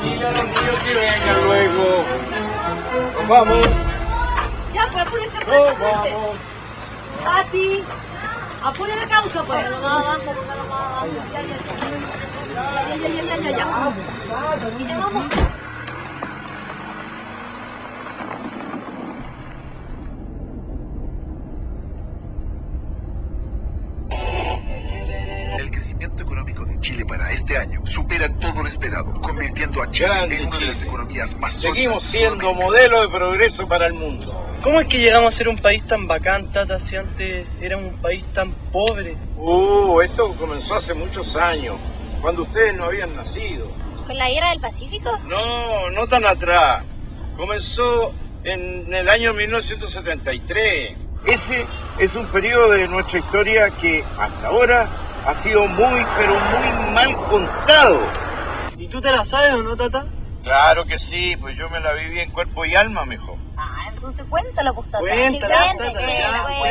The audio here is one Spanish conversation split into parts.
Dile a los niños que vengan luego. Nos vamos. Ya, pues apúrense. Nos vamos. Pati, apure la causa, pues. Ya. Y ya vamos. El crecimiento económico de Chile para este año supera todo lo esperado, convirtiendo a Chile en una de las economías más sólidas. Seguimos siendo modelo de progreso para el mundo. ¿Cómo es que llegamos a ser un país tan bacán, Tata, si antes era un país tan pobre? Esto comenzó hace muchos años, cuando ustedes no habían nacido. ¿Con la guerra del Pacífico? No, no tan atrás. Comenzó en el año 1973. Ese es un periodo de nuestra historia que hasta ahora ha sido muy, pero muy mal contado. ¿Y tú te la sabes o no, Tata? Claro que sí, pues yo me la viví en cuerpo y alma, mijo. Entonces cuéntala, pues, Tata. Cuéntala, Sí, Tata,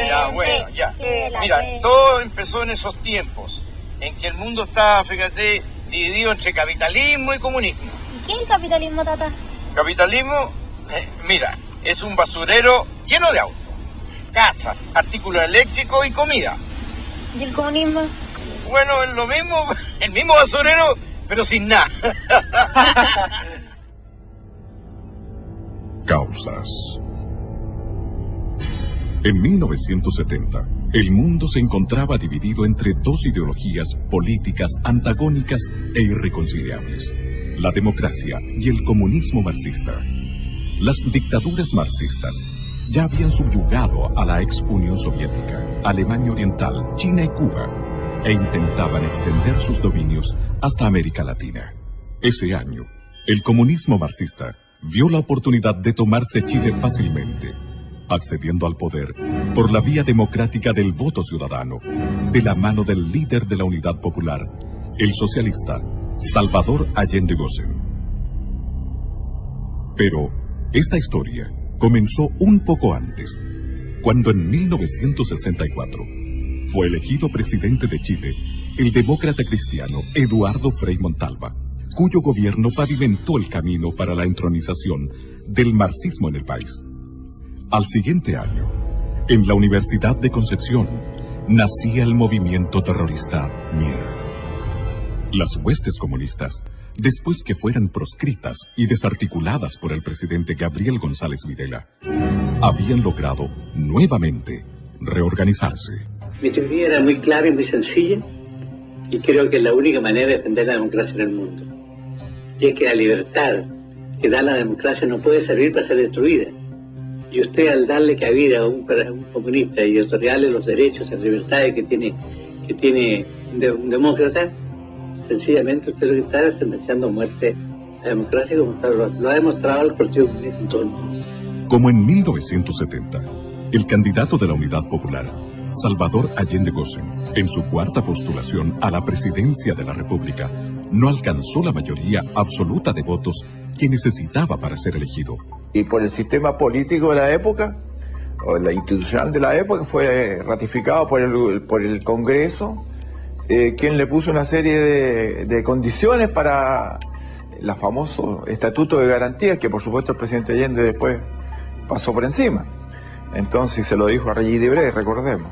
Ya, bueno, ya. Mira, todo empezó en esos tiempos, en que el mundo estaba, fíjate, dividido entre capitalismo y comunismo. ¿Y qué es el capitalismo, Tata? Capitalismo, mira, es un basurero lleno de autos, casas, artículos eléctricos y comida. ¿Y el comunismo? Bueno, es lo mismo, el mismo basurero, pero sin nada. Causas. En 1970, el mundo se encontraba dividido entre dos ideologías políticas antagónicas e irreconciliables: la democracia y el comunismo marxista. Las dictaduras marxistas ya habían subyugado a la ex Unión Soviética, Alemania Oriental, China y Cuba, e intentaban extender sus dominios hasta América Latina. Ese año, el comunismo marxista vio la oportunidad de tomarse Chile fácilmente, accediendo al poder por la vía democrática del voto ciudadano, de la mano del líder de la Unidad Popular, el socialista Salvador Allende Gossen. Pero esta historia comenzó un poco antes, cuando en 1964 fue elegido presidente de Chile el demócrata cristiano Eduardo Frei Montalva, cuyo gobierno pavimentó el camino para la entronización del marxismo en el país. Al siguiente año, en la Universidad de Concepción, nacía el movimiento terrorista MIR. Las huestes comunistas, después que fueran proscritas y desarticuladas por el presidente Gabriel González Videla, habían logrado nuevamente reorganizarse. Mi teoría era muy clara y muy sencilla, y creo que es la única manera de defender la democracia en el mundo. Y es que la libertad que da la democracia no puede servir para ser destruida. Y usted, al darle cabida a un comunista y otorgarle los derechos y las libertades que tiene un demócrata, sencillamente usted lo que está es sentenciando a muerte a la democracia, como lo ha demostrado el Partido Comunista en todo el mundo. Como en 1970, el candidato de la Unidad Popular, Salvador Allende Gossen, en su cuarta postulación a la presidencia de la República, no alcanzó la mayoría absoluta de votos que necesitaba para ser elegido. Y por el sistema político de la época, o la institucional de la época, fue ratificado por el Congreso, quien le puso una serie de condiciones para el famoso Estatuto de Garantías, que por supuesto el presidente Allende después pasó por encima. Entonces se lo dijo a Regis Debray, recordemos.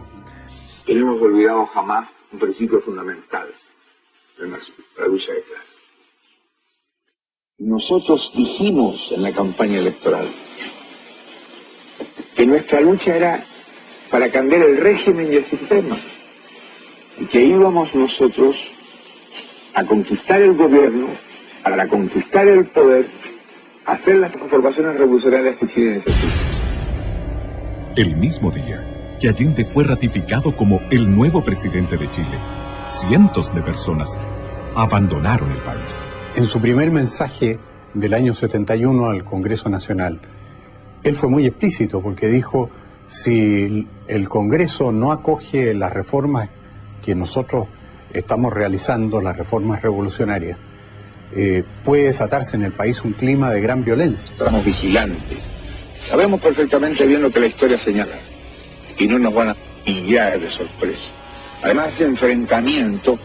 Que no hemos olvidado jamás un principio fundamental del marxismo, la lucha de clases. Nosotros dijimos en la campaña electoral que nuestra lucha era para cambiar el régimen y el sistema, y que íbamos nosotros a conquistar el gobierno, para conquistar el poder, a hacer las transformaciones revolucionarias que Chile necesita. El mismo día que Allende fue ratificado como el nuevo presidente de Chile, cientos de personas abandonaron el país. En su primer mensaje del año 71 al Congreso Nacional, él fue muy explícito porque dijo: si el Congreso no acoge las reformas que nosotros estamos realizando, las reformas revolucionarias, puede desatarse en el país un clima de gran violencia. Estamos vigilantes, sabemos perfectamente bien lo que la historia señala y no nos van a pillar de sorpresa. Además, ese enfrentamiento,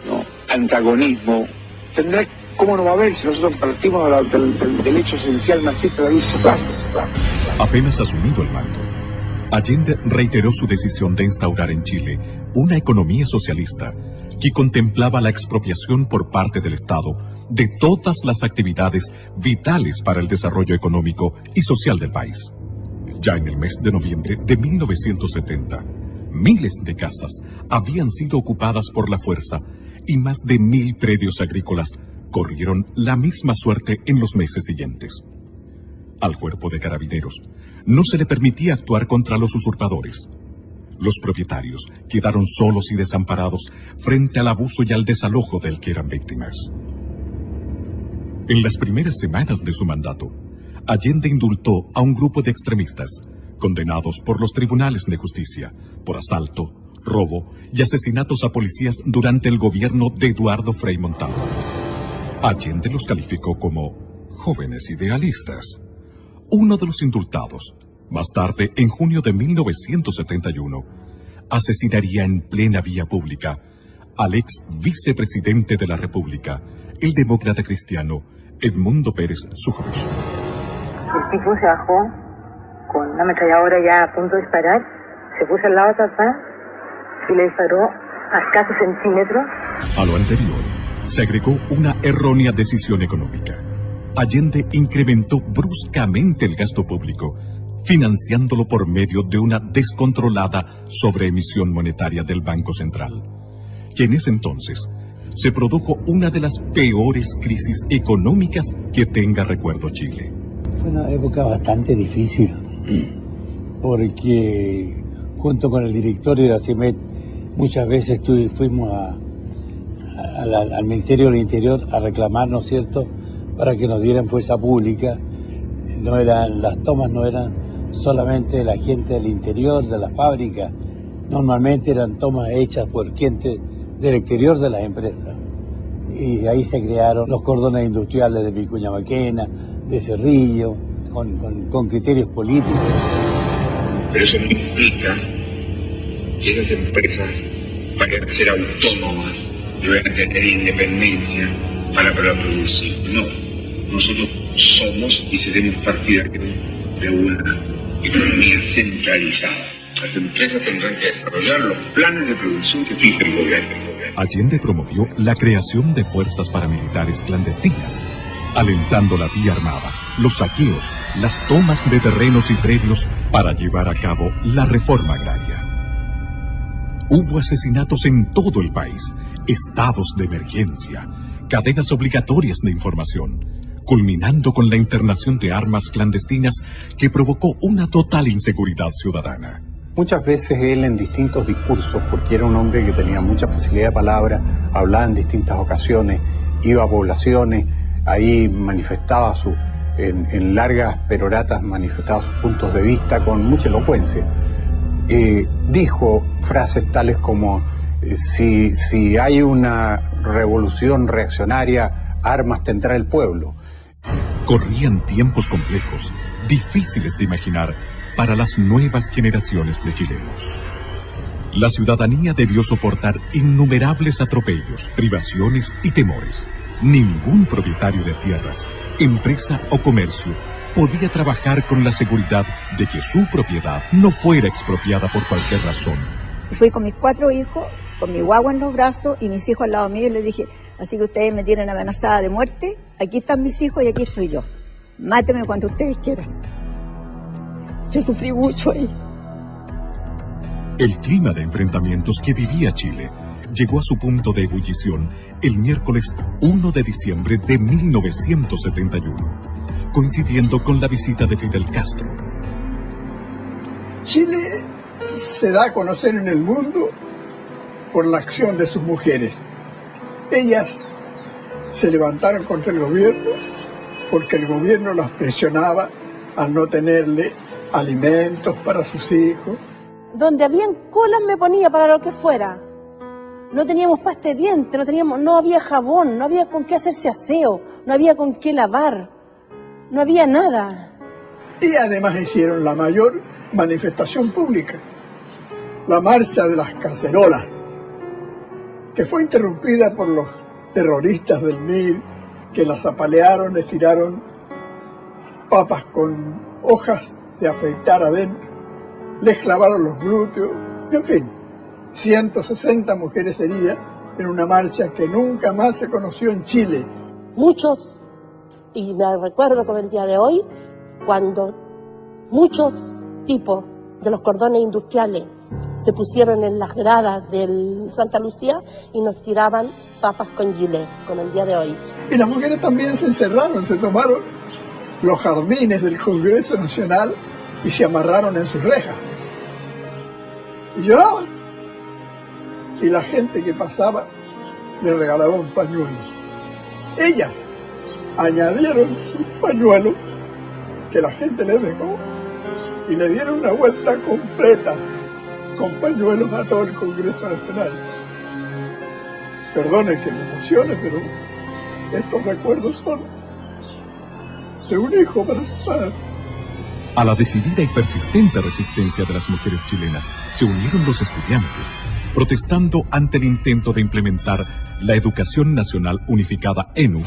¿no?, antagonismo, tendrá ¿Cómo no va a haber si nosotros partimos del hecho esencial marxista de irse clase? Apenas asumido el mando, Allende reiteró su decisión de instaurar en Chile una economía socialista que contemplaba la expropiación por parte del Estado de todas las actividades vitales para el desarrollo económico y social del país. Ya en el mes de noviembre de 1970, miles de casas habían sido ocupadas por la fuerza y más de 1000 predios agrícolas corrieron la misma suerte en los meses siguientes. Al cuerpo de carabineros no se le permitía actuar contra los usurpadores. Los propietarios quedaron solos y desamparados frente al abuso y al desalojo del que eran víctimas. En las primeras semanas de su mandato, Allende indultó a un grupo de extremistas condenados por los tribunales de justicia por asalto, robo y asesinatos a policías durante el gobierno de Eduardo Frei Montalva. Allende los calificó como jóvenes idealistas. Uno de los indultados, más tarde, en junio de 1971, asesinaría en plena vía pública al ex vicepresidente de la República, el demócrata cristiano Edmundo Pérez Sujovic. El tipo se bajó con una ametralladora ya a punto de disparar, se puso al lado de papá y le disparó a escasos centímetros. A lo anterior, se agregó una errónea decisión económica. Allende incrementó bruscamente el gasto público, financiándolo por medio de una descontrolada sobreemisión monetaria del Banco Central, que en ese entonces se produjo una de las peores crisis económicas que tenga recuerdo Chile. Fue una época bastante difícil, porque junto con el directorio de la CIMET muchas veces fuimos al Ministerio del Interior a reclamar, ¿no es cierto?, para que nos dieran fuerza pública. Las tomas no eran solamente la gente del interior de la fábrica, normalmente eran tomas hechas por gente del exterior de las empresas. Y ahí se crearon los cordones industriales de Vicuña Maquena, de Cerrillo, con criterios políticos. Pero eso no implica que esas empresas vayan a ser autónomas y vayan a tener independencia para producir. No. Nosotros somos y seremos partidarios de una economía centralizada. Las empresas tendrán que desarrollar los planes de producción que fije el gobierno. Allende promovió la creación de fuerzas paramilitares clandestinas, alentando la vía armada, los saqueos, las tomas de terrenos y predios para llevar a cabo la reforma agraria. Hubo asesinatos en todo el país, estados de emergencia, cadenas obligatorias de información, culminando con la internación de armas clandestinas que provocó una total inseguridad ciudadana. Muchas veces él en distintos discursos, porque era un hombre que tenía mucha facilidad de palabra, hablaba en distintas ocasiones, iba a poblaciones, ahí manifestaba en largas peroratas manifestaba sus puntos de vista con mucha elocuencia. Dijo frases tales como si hay una revolución reaccionaria, armas tendrá el pueblo. Corrían tiempos complejos, difíciles de imaginar para las nuevas generaciones de chilenos. La ciudadanía debió soportar innumerables atropellos, privaciones y temores. Ningún propietario de tierras, empresa o comercio podía trabajar con la seguridad de que su propiedad no fuera expropiada por cualquier razón. Fui con mis 4 hijos, con mi guagua en los brazos y mis hijos al lado mío y les dije, así que ustedes me tienen amenazada de muerte, aquí están mis hijos y aquí estoy yo. Mátenme cuando ustedes quieran. Yo sufrí mucho ahí. El clima de enfrentamientos que vivía Chile llegó a su punto de ebullición el miércoles 1 de diciembre de 1971, coincidiendo con la visita de Fidel Castro. Chile se da a conocer en el mundo por la acción de sus mujeres. Ellas se levantaron contra el gobierno porque el gobierno las presionaba a no tenerle alimentos para sus hijos. Donde habían colas me ponía para lo que fuera. No teníamos pasta de dientes, no había jabón, no había con qué hacerse aseo, no había con qué lavar, no había nada. Y además hicieron la mayor manifestación pública, la marcha de las cacerolas, que fue interrumpida por los terroristas del MIR que las apalearon, les tiraron papas con hojas de afeitar adentro, les clavaron los glúteos, en fin, 160 mujeres heridas en una marcha que nunca más se conoció en Chile. Muchos, y me recuerdo como el día de hoy, cuando muchos tipos de los cordones industriales se pusieron en las gradas del Santa Lucía y nos tiraban papas con gilet, como el día de hoy. Y las mujeres también se encerraron, se tomaron los jardines del Congreso Nacional y se amarraron en sus rejas. Y lloraban. Y la gente que pasaba le regalaba un pañuelo. Ellas añadieron un pañuelo que la gente les dejó y le dieron una vuelta completa con pañuelos a todo el Congreso Nacional. Perdone que me emocione, pero estos recuerdos son de un hijo para su padre. A la decidida y persistente resistencia de las mujeres chilenas se unieron los estudiantes, protestando ante el intento de implementar la Educación Nacional Unificada ENU,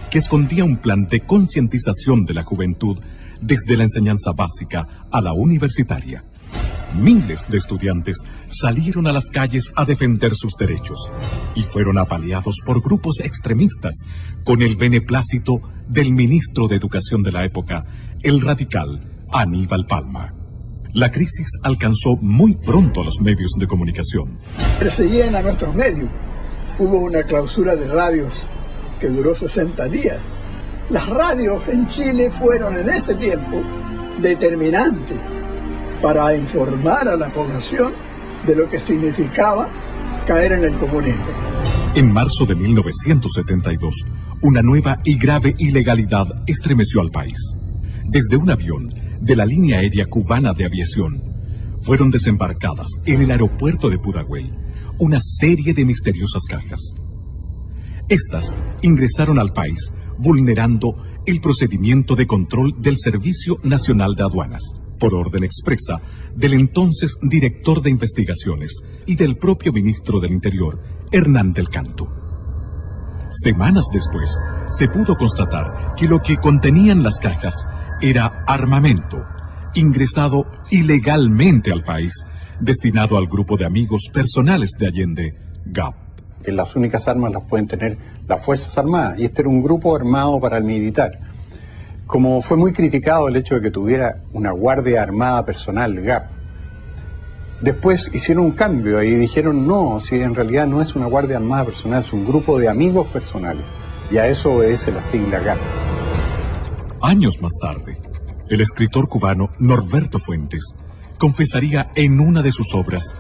que escondía un plan de concientización de la juventud desde la enseñanza básica a la universitaria. Miles de estudiantes salieron a las calles a defender sus derechos y fueron apaleados por grupos extremistas con el beneplácito del ministro de Educación de la época, el radical Aníbal Palma. La crisis alcanzó muy pronto a los medios de comunicación. Perseguían a nuestros medios. Hubo una clausura de radios que duró 60 días. Las radios en Chile fueron en ese tiempo determinantes para informar a la población de lo que significaba caer en el comunismo. En marzo de 1972, una nueva y grave ilegalidad estremeció al país. Desde un avión de la línea aérea cubana de aviación, fueron desembarcadas en el aeropuerto de Pudahuel una serie de misteriosas cajas. Estas ingresaron al país vulnerando el procedimiento de control del Servicio Nacional de Aduanas, por orden expresa del entonces director de investigaciones y del propio ministro del Interior, Hernán del Canto. Semanas después, se pudo constatar que lo que contenían las cajas era armamento, ingresado ilegalmente al país, destinado al grupo de amigos personales de Allende, GAP. Que las únicas armas las pueden tener las Fuerzas Armadas, y este era un grupo armado paramilitar. Como fue muy criticado el hecho de que tuviera una Guardia Armada personal, GAP, después hicieron un cambio y dijeron no, si en realidad no es una Guardia Armada personal, es un grupo de amigos personales, y a eso obedece la sigla GAP. Años más tarde, el escritor cubano Norberto Fuentes confesaría en una de sus obras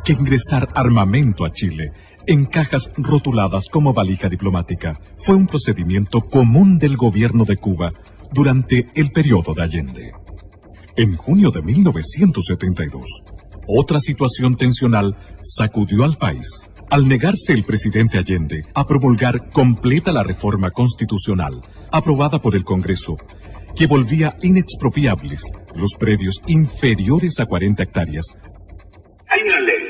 que ingresar armamento a Chile en cajas rotuladas como valija diplomática fue un procedimiento común del gobierno de Cuba durante el periodo de Allende. En junio de 1972, otra situación tensional sacudió al país al negarse el presidente Allende a promulgar completa la reforma constitucional aprobada por el Congreso, que volvía inexpropiables los predios inferiores a 40 hectáreas. Hay una ley.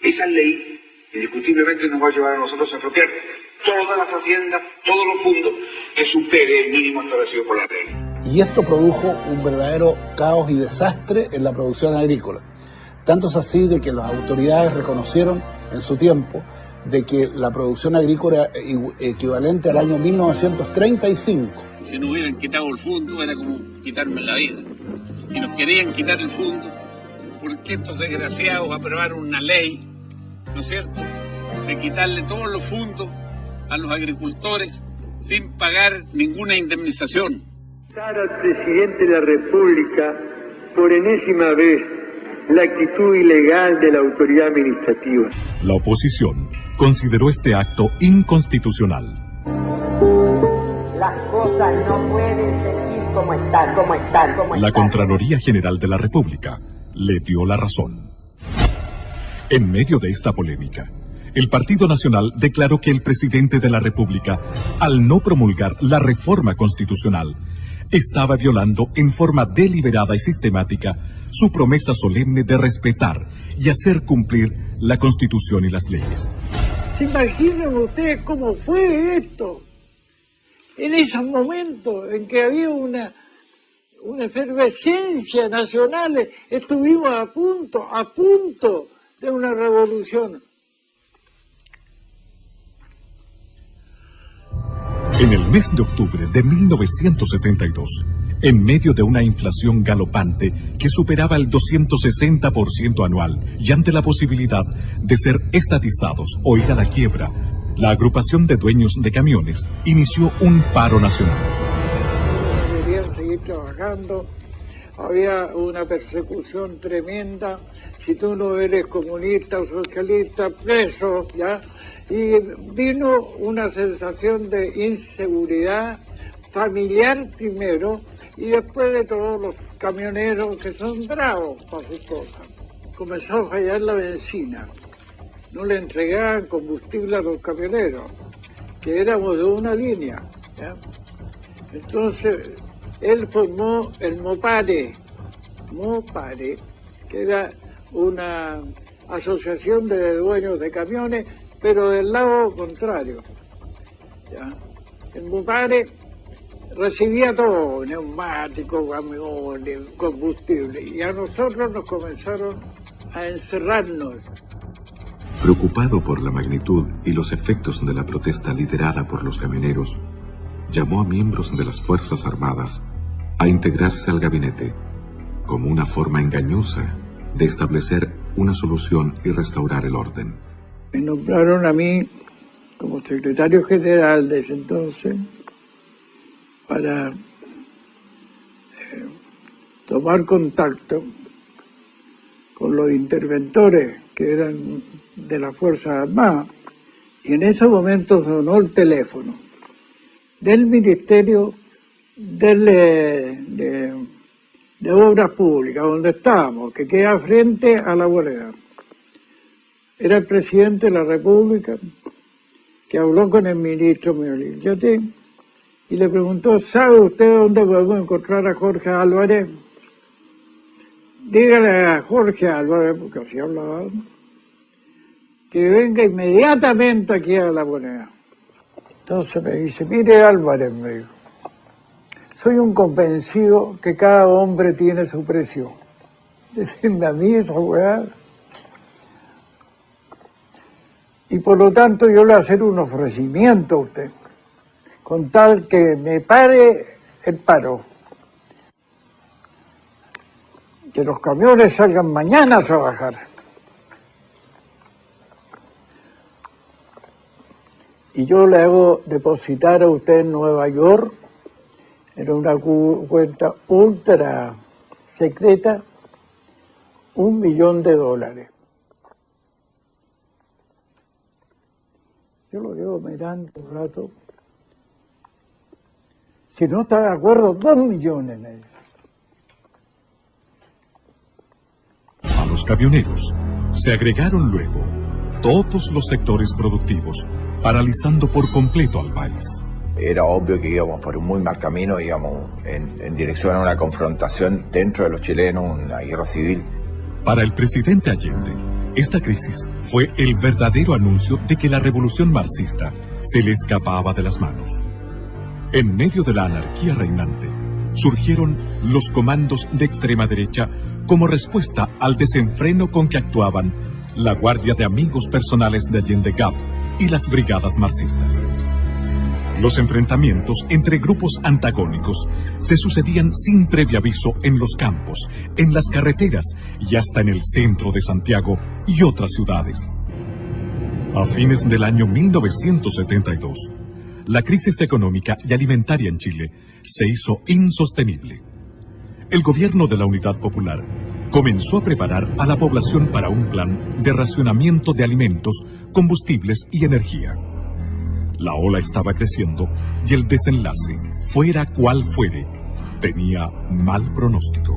Esa ley indiscutiblemente nos va a llevar a nosotros a expropiar todas las haciendas, todos los fondos que supere el mínimo establecido por la ley. Y esto produjo un verdadero caos y desastre en la producción agrícola. Tanto es así de que las autoridades reconocieron en su tiempo de que la producción agrícola era equivalente al año 1935. Si no hubieran quitado el fondo era como quitarme la vida. Y nos querían quitar el fondo porque estos desgraciados aprobaron una ley, ¿no es cierto?, de quitarle todos los fondos a los agricultores sin pagar ninguna indemnización. Al presidente de la República por enésima vez la actitud ilegal de la autoridad administrativa. La oposición consideró este acto inconstitucional. Las cosas no pueden seguir como están. La Contraloría General de la República le dio la razón. En medio de esta polémica, el Partido Nacional declaró que el presidente de la República, al no promulgar la reforma constitucional, estaba violando en forma deliberada y sistemática su promesa solemne de respetar y hacer cumplir la Constitución y las leyes. ¿Se imaginan ustedes cómo fue esto? En esos momentos en que había una efervescencia nacional, estuvimos a punto de una revolución. En el mes de octubre de 1972, en medio de una inflación galopante que superaba el 260% anual y ante la posibilidad de ser estatizados o ir a la quiebra, la agrupación de dueños de camiones inició un paro nacional. Querían seguir trabajando, había una persecución tremenda, si tú no eres comunista o socialista, preso, ¿ya? Y vino una sensación de inseguridad familiar primero, y después de todos los camioneros que son bravos para sus cosas. Comenzó a fallar la benzina. No le entregaban combustible a los camioneros, que éramos de una línea, ¿ya? Entonces, él formó el Mopare, que era una asociación de dueños de camiones, pero del lado contrario, ¿ya? El Mopare recibía todo, neumáticos, camiones, combustible, y a nosotros nos comenzaron a encerrarnos. Preocupado por la magnitud y los efectos de la protesta liderada por los camioneros, llamó a miembros de las Fuerzas Armadas a integrarse al gabinete, como una forma engañosa de establecer una solución y restaurar el orden. Me nombraron a mí como secretario general de ese entonces para tomar contacto con los interventores que eran de las Fuerzas Armadas, y en ese momento sonó el teléfono del Ministerio de Obras Públicas, donde estábamos, que queda frente a la Bolera. Era el presidente de la República que habló con el ministro Miolillate y le preguntó: ¿sabe usted dónde podemos encontrar a Jorge Álvarez? Dígale a Jorge Álvarez, porque así hablaba, que venga inmediatamente aquí a la Moneda. Entonces me dice: mire Álvarez, me dijo, soy un convencido que cada hombre tiene su precio. Decirme a mí esa weá. Y por lo tanto yo le voy a hacer un ofrecimiento a usted, con tal que me pare el paro. Que los camiones salgan mañana a trabajar. Y yo le hago depositar a usted en Nueva York, en una cuenta ultra secreta, $1 millón. Yo lo llevo mirando un rato. Si no está de acuerdo, 2 millones me dice. A los camioneros se agregaron luego todos los sectores productivos, paralizando por completo al país. Era obvio que íbamos por un muy mal camino, íbamos en dirección a una confrontación dentro de los chilenos, una guerra civil. Para el presidente Allende, esta crisis fue el verdadero anuncio de que la revolución marxista se le escapaba de las manos. En medio de la anarquía reinante, surgieron los comandos de extrema derecha como respuesta al desenfreno con que actuaban la Guardia de Amigos Personales de Allende GAP y las brigadas marxistas. Los enfrentamientos entre grupos antagónicos se sucedían sin previo aviso en los campos, en las carreteras y hasta en el centro de Santiago y otras ciudades. A fines del año 1972, la crisis económica y alimentaria en Chile se hizo insostenible. El gobierno de la Unidad Popular comenzó a preparar a la población para un plan de racionamiento de alimentos, combustibles y energía. La ola estaba creciendo y el desenlace, fuera cual fuere, tenía mal pronóstico.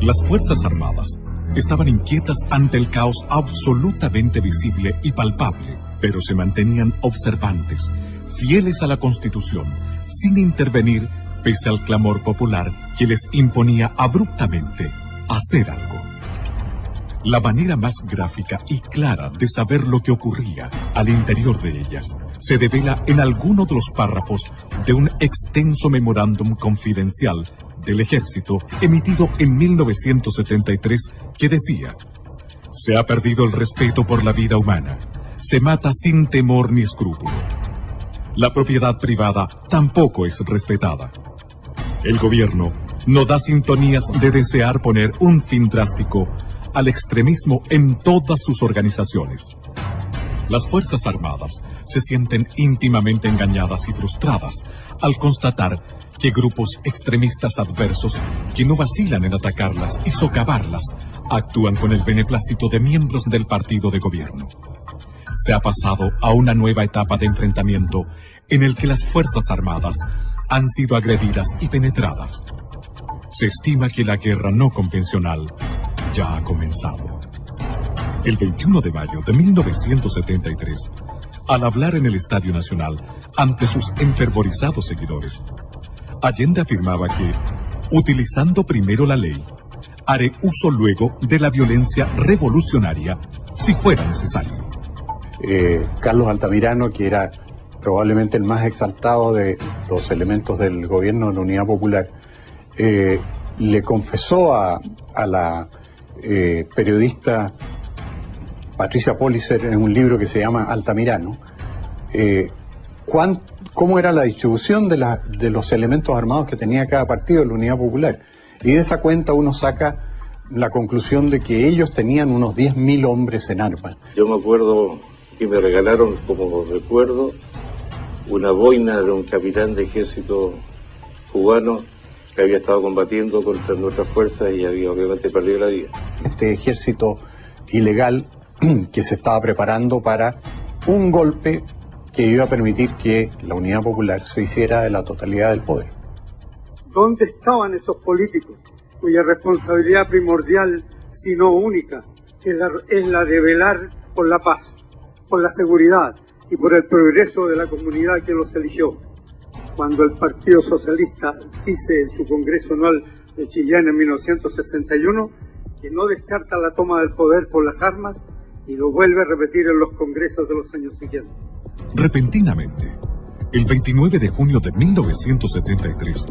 Las Fuerzas Armadas estaban inquietas ante el caos absolutamente visible y palpable, pero se mantenían observantes, fieles a la Constitución, sin intervenir pese al clamor popular que les imponía abruptamente hacer algo. La manera más gráfica y clara de saber lo que ocurría al interior de ellas se devela en alguno de los párrafos de un extenso memorándum confidencial del ejército emitido en 1973 que decía: se ha perdido el respeto por la vida humana, se mata sin temor ni escrúpulo. La propiedad privada tampoco es respetada. El gobierno no da sintonías de desear poner un fin drástico al extremismo en todas sus organizaciones. Las Fuerzas Armadas se sienten íntimamente engañadas y frustradas al constatar que grupos extremistas adversos que no vacilan en atacarlas y socavarlas actúan con el beneplácito de miembros del partido de gobierno. Se ha pasado a una nueva etapa de enfrentamiento en el que las Fuerzas Armadas han sido agredidas y penetradas. Se estima que la guerra no convencional ya ha comenzado. El 21 de mayo de 1973, al hablar en el Estadio Nacional ante sus enfervorizados seguidores, Allende afirmaba que, utilizando primero la ley, haré uso luego de la violencia revolucionaria si fuera necesario. Carlos Altamirano, que era probablemente el más exaltado de los elementos del gobierno de la Unidad Popular, le confesó a la periodista Patricia Pollicer en un libro que se llama Altamirano, cómo era la distribución de los elementos armados que tenía cada partido de la Unidad Popular. Y de esa cuenta uno saca la conclusión de que ellos tenían unos 10.000 hombres en armas. Yo me acuerdo que me regalaron, como recuerdo, una boina de un capitán de ejército cubano que había estado combatiendo contra nuestras fuerzas y había obviamente perdido la vida. Este ejército ilegal que se estaba preparando para un golpe que iba a permitir que la Unidad Popular se hiciera de la totalidad del poder. ¿Dónde estaban esos políticos cuya responsabilidad primordial, si no única, es la de velar por la paz, por la seguridad y por el progreso de la comunidad que los eligió? Cuando el Partido Socialista dice en su Congreso Anual de Chillán en 1961 que no descarta la toma del poder por las armas y lo vuelve a repetir en los congresos de los años siguientes. Repentinamente, el 29 de junio de 1973,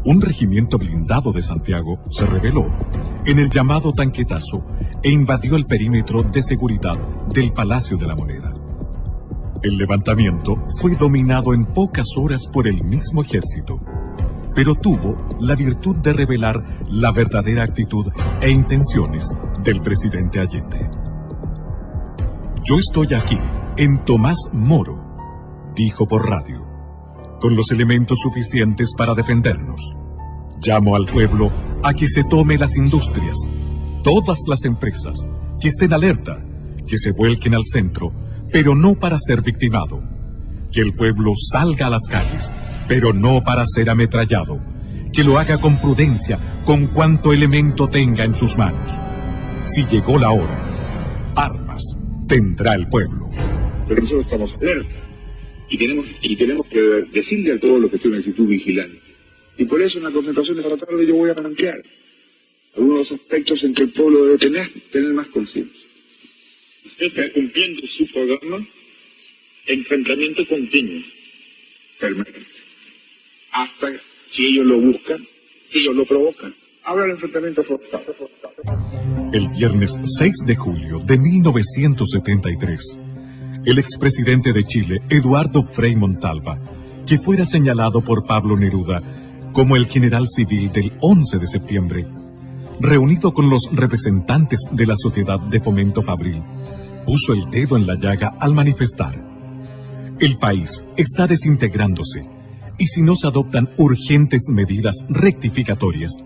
un regimiento blindado de Santiago se rebeló en el llamado Tanquetazo e invadió el perímetro de seguridad del Palacio de la Moneda. El levantamiento fue dominado en pocas horas por el mismo ejército, pero tuvo la virtud de revelar la verdadera actitud e intenciones del presidente Allende. Yo estoy aquí, en Tomás Moro, dijo por radio, con los elementos suficientes para defendernos. Llamo al pueblo a que se tome las industrias, todas las empresas, que estén alerta, que se vuelquen al centro, pero no para ser victimado. Que el pueblo salga a las calles, pero no para ser ametrallado. Que lo haga con prudencia, con cuanto elemento tenga en sus manos. Si llegó la hora, armas tendrá el pueblo. Pero nosotros estamos alerta y tenemos que decirle al pueblo que esté en una actitud vigilante. Y por eso en la concentración de esta tarde yo voy a plantear algunos de los aspectos en que el pueblo debe tener más conciencia. Usted está cumpliendo su programa, enfrentamiento continuo, permanente, hasta si ellos lo buscan, si ellos lo provocan. Ahora el enfrentamiento frontal. El viernes 6 de julio de 1973, el expresidente de Chile, Eduardo Frei Montalva, que fuera señalado por Pablo Neruda como el general civil del 11 de septiembre, reunido con los representantes de la Sociedad de Fomento Fabril, puso el dedo en la llaga al manifestar: el país está desintegrándose y si no se adoptan urgentes medidas rectificatorias,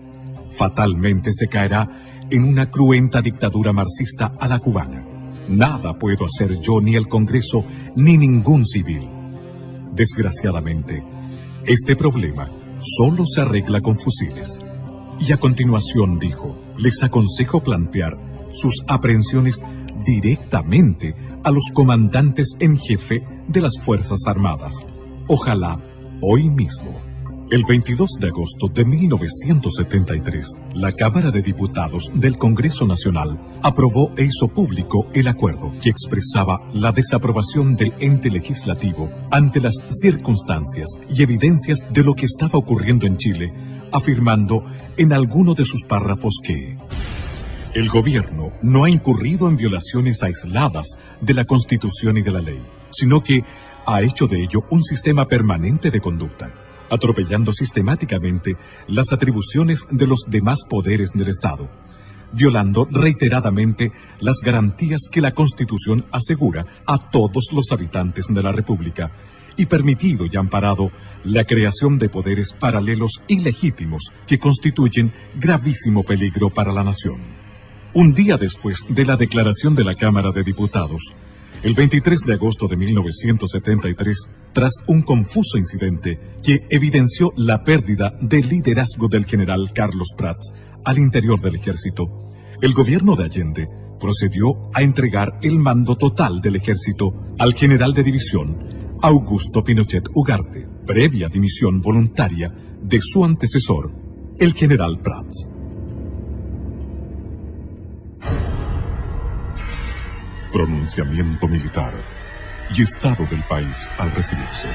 fatalmente se caerá en una cruenta dictadura marxista a la cubana. Nada puedo hacer yo, ni el Congreso, ni ningún civil. Desgraciadamente, este problema solo se arregla con fusiles. Y a continuación dijo: les aconsejo plantear sus aprehensiones directamente a los comandantes en jefe de las Fuerzas Armadas. Ojalá hoy mismo. El 22 de agosto de 1973, la Cámara de Diputados del Congreso Nacional aprobó e hizo público el acuerdo que expresaba la desaprobación del ente legislativo ante las circunstancias y evidencias de lo que estaba ocurriendo en Chile, afirmando en alguno de sus párrafos que el gobierno no ha incurrido en violaciones aisladas de la Constitución y de la ley, sino que ha hecho de ello un sistema permanente de conducta, atropellando sistemáticamente las atribuciones de los demás poderes del Estado, violando reiteradamente las garantías que la Constitución asegura a todos los habitantes de la República y permitido y amparado la creación de poderes paralelos y legítimos que constituyen gravísimo peligro para la nación. Un día después de la declaración de la Cámara de Diputados, el 23 de agosto de 1973, tras un confuso incidente que evidenció la pérdida del liderazgo del general Carlos Prats al interior del ejército, el gobierno de Allende procedió a entregar el mando total del ejército al general de división Augusto Pinochet Ugarte, previa dimisión voluntaria de su antecesor, el general Prats. Pronunciamiento militar y estado del país al recibirse.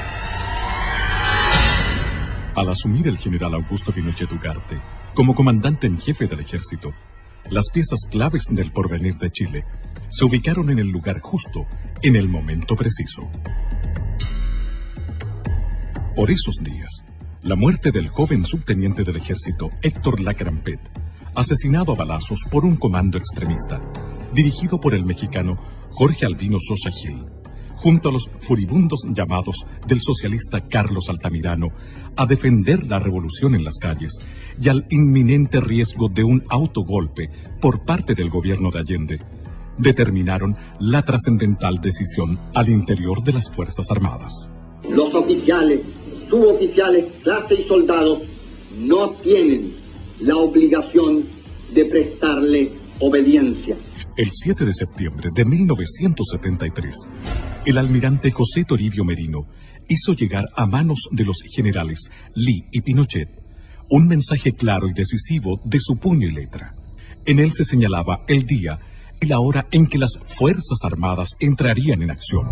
Al asumir el general Augusto Pinochet Ugarte como comandante en jefe del ejército, las piezas claves del porvenir de Chile se ubicaron en el lugar justo, en el momento preciso. Por esos días, la muerte del joven subteniente del ejército Héctor Lacrampet, asesinado a balazos por un comando extremista, dirigido por el mexicano Jorge Albino Sosa Gil, junto a los furibundos llamados del socialista Carlos Altamirano a defender la revolución en las calles y al inminente riesgo de un autogolpe por parte del gobierno de Allende, determinaron la trascendental decisión al interior de las Fuerzas Armadas. Los oficiales, suboficiales, clase y soldados no tienen la obligación de prestarle obediencia. El 7 de septiembre de 1973, el almirante José Toribio Merino hizo llegar a manos de los generales Lee y Pinochet un mensaje claro y decisivo de su puño y letra. En él se señalaba el día y la hora en que las Fuerzas Armadas entrarían en acción.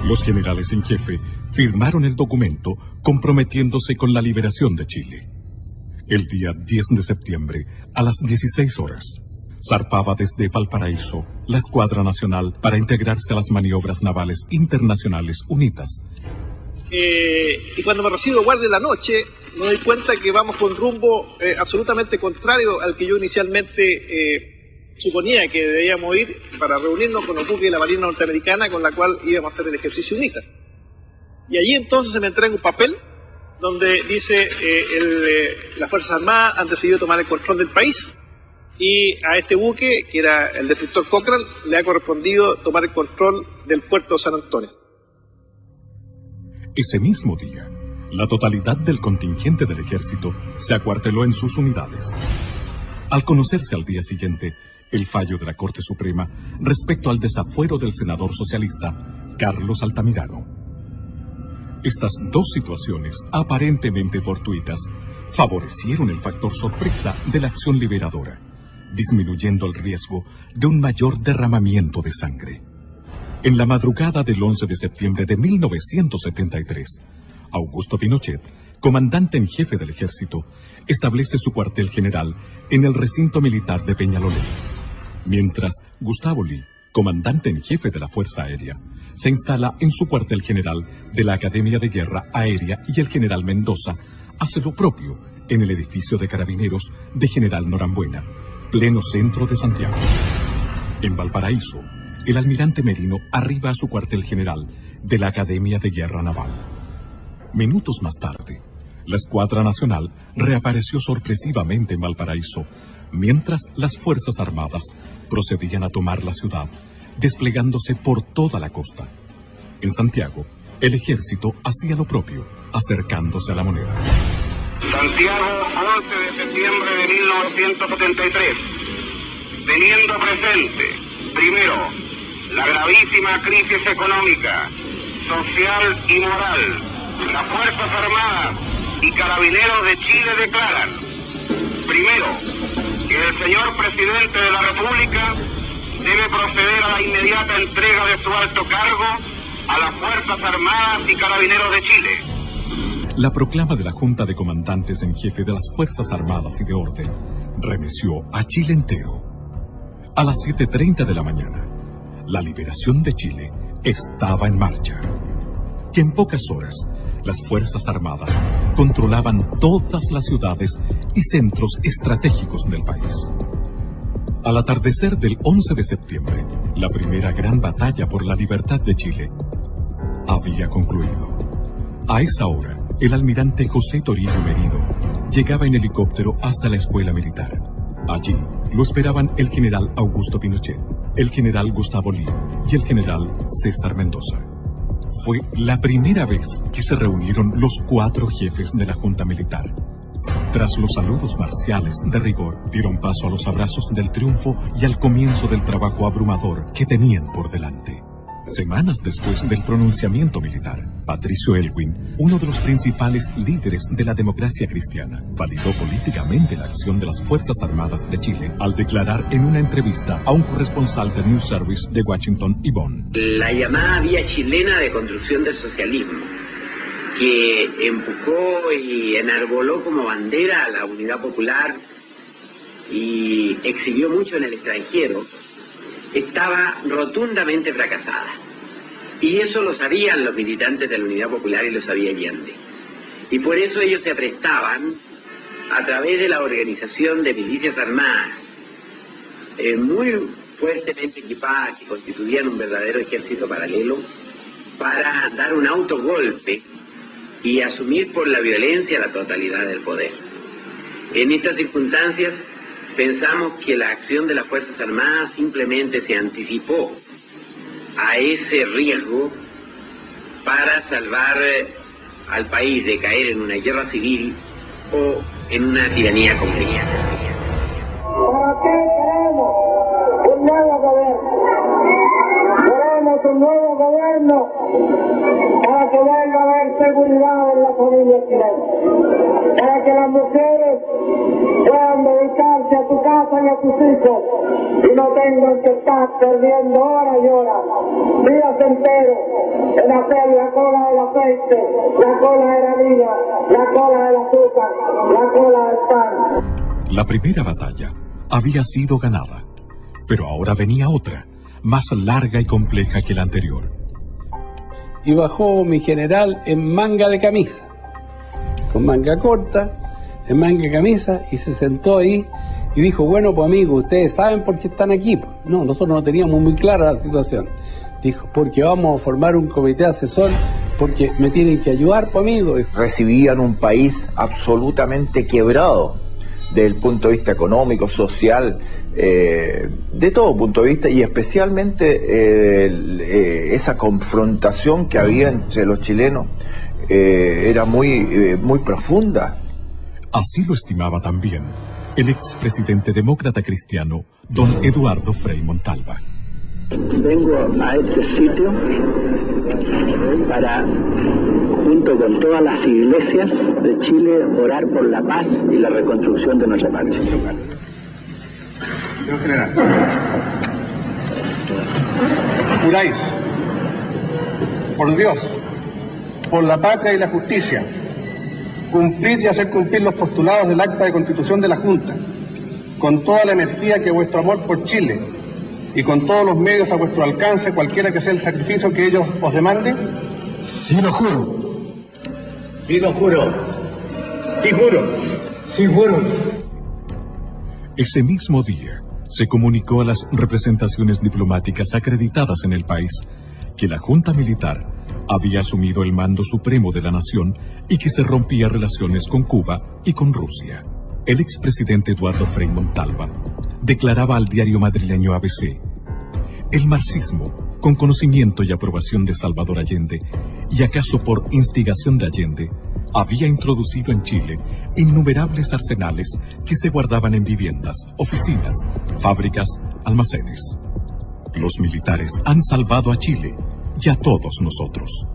Los generales en jefe firmaron el documento comprometiéndose con la liberación de Chile. El día 10 de septiembre, a las 16 horas, zarpaba desde Valparaíso la Escuadra Nacional para integrarse a las maniobras navales internacionales UNITAS. Y cuando me recibo de guardia de la noche, me doy cuenta que vamos con rumbo absolutamente contrario al que yo inicialmente suponía que debíamos ir para reunirnos con los buques de la Marina Norteamericana con la cual íbamos a hacer el ejercicio UNITAS. Y allí entonces se me entrega un papel donde dice las Fuerzas Armadas han decidido tomar el control del país. Y a este buque, que era el destructor Cochrane, le ha correspondido tomar el control del puerto de San Antonio. Ese mismo día, la totalidad del contingente del ejército se acuarteló en sus unidades. Al conocerse al día siguiente el fallo de la Corte Suprema respecto al desafuero del senador socialista Carlos Altamirano. Estas dos situaciones aparentemente fortuitas favorecieron el factor sorpresa de la acción liberadora, disminuyendo el riesgo de un mayor derramamiento de sangre. En la madrugada del 11 de septiembre de 1973, Augusto Pinochet, comandante en jefe del ejército, establece su cuartel general en el recinto militar de Peñalolén, mientras Gustavo Lee, comandante en jefe de la Fuerza Aérea, se instala en su cuartel general de la Academia de Guerra Aérea y el general Mendoza hace lo propio en el edificio de carabineros de General Norambuena, pleno centro de Santiago. En Valparaíso, el almirante Merino arriba a su cuartel general de la Academia de Guerra Naval. Minutos más tarde, la Escuadra Nacional reapareció sorpresivamente en Valparaíso, mientras las Fuerzas Armadas procedían a tomar la ciudad, desplegándose por toda la costa. En Santiago, el ejército hacía lo propio, acercándose a la Moneda. Santiago, 11 de septiembre de 1973. Teniendo presente, primero, la gravísima crisis económica, social y moral Las Fuerzas Armadas y Carabineros de Chile declaran, primero, que el señor presidente de la República debe proceder a la inmediata entrega de su alto cargo a las Fuerzas Armadas y Carabineros de Chile. La proclama de la Junta de Comandantes en Jefe de las Fuerzas Armadas y de Orden remeció a Chile entero. A las 7:30 de la mañana, la liberación de Chile estaba en marcha. Que en pocas horas, las Fuerzas Armadas controlaban todas las ciudades y centros estratégicos del país. Al atardecer del 11 de septiembre, la primera gran batalla por la libertad de Chile había concluido. A esa hora, el almirante José Toribio Merino llegaba en helicóptero hasta la escuela militar. Allí lo esperaban el general Augusto Pinochet, el general Gustavo Lee y el general César Mendoza. Fue la primera vez que se reunieron los 4 jefes de la Junta Militar. Tras los saludos marciales de rigor, dieron paso a los abrazos del triunfo y al comienzo del trabajo abrumador que tenían por delante. Semanas después del pronunciamiento militar, Patricio Elwin, uno de los principales líderes de la democracia cristiana, validó políticamente la acción de las Fuerzas Armadas de Chile al declarar en una entrevista a un corresponsal del News Service de Washington y Bonn. La llamada vía chilena de construcción del socialismo, que empujó y enarboló como bandera a la unidad popular y exhibió mucho en el extranjero, estaba rotundamente fracasada. Y eso lo sabían los militantes de la Unidad Popular y lo sabía Allende. Y por eso ellos se aprestaban, a través de la organización de milicias armadas, muy fuertemente equipadas, que constituían un verdadero ejército paralelo, para dar un autogolpe y asumir por la violencia la totalidad del poder. En estas circunstancias, pensamos que la acción de las Fuerzas Armadas simplemente se anticipó a ese riesgo para salvar al país de caer en una guerra civil o en una tiranía completa. ¿Para qué queremos un nuevo gobierno? Queremos un nuevo gobierno para que venga a haber seguridad en la familia chilena, para que las mujeres puedan dedicarse a tu casa y a tus hijos y no tengan que estar perdiendo horas y horas, días enteros, en hacer la cola del aceite, la cola de la harina, la cola del azúcar, la cola del pan. La primera batalla había sido ganada, pero ahora venía otra, más larga y compleja que la anterior. Y bajó mi general en manga de camisa, con manga corta, en manga de camisa, y se sentó ahí y dijo, bueno, pues amigos, ustedes saben por qué están aquí. No, nosotros no teníamos muy clara la situación. Dijo, porque vamos a formar un comité asesor, porque me tienen que ayudar, pues amigos. Recibían un país absolutamente quebrado, desde el punto de vista económico, social, de todo punto de vista, y especialmente esa confrontación que había entre los chilenos era muy profunda. Así lo estimaba también el expresidente demócrata cristiano, don Eduardo Frei Montalva. Vengo a este sitio para, junto con todas las iglesias de Chile, orar por la paz y la reconstrucción de nuestra patria. Señor general, juráis, por Dios, por la patria y la justicia, cumplir y hacer cumplir los postulados del acta de constitución de la Junta, con toda la energía que vuestro amor por Chile y con todos los medios a vuestro alcance, cualquiera que sea el sacrificio que ellos os demanden? Sí lo juro. Sí lo juro. Sí juro. Sí juro. Ese mismo día se comunicó a las representaciones diplomáticas acreditadas en el país que la Junta Militar había asumido el mando supremo de la nación y que se rompía relaciones con Cuba y con Rusia. El expresidente Eduardo Frei Montalva declaraba al diario madrileño ABC: el marxismo, con conocimiento y aprobación de Salvador Allende, y acaso por instigación de Allende, había introducido en Chile innumerables arsenales que se guardaban en viviendas, oficinas, fábricas, almacenes. Los militares han salvado a Chile y a todos nosotros.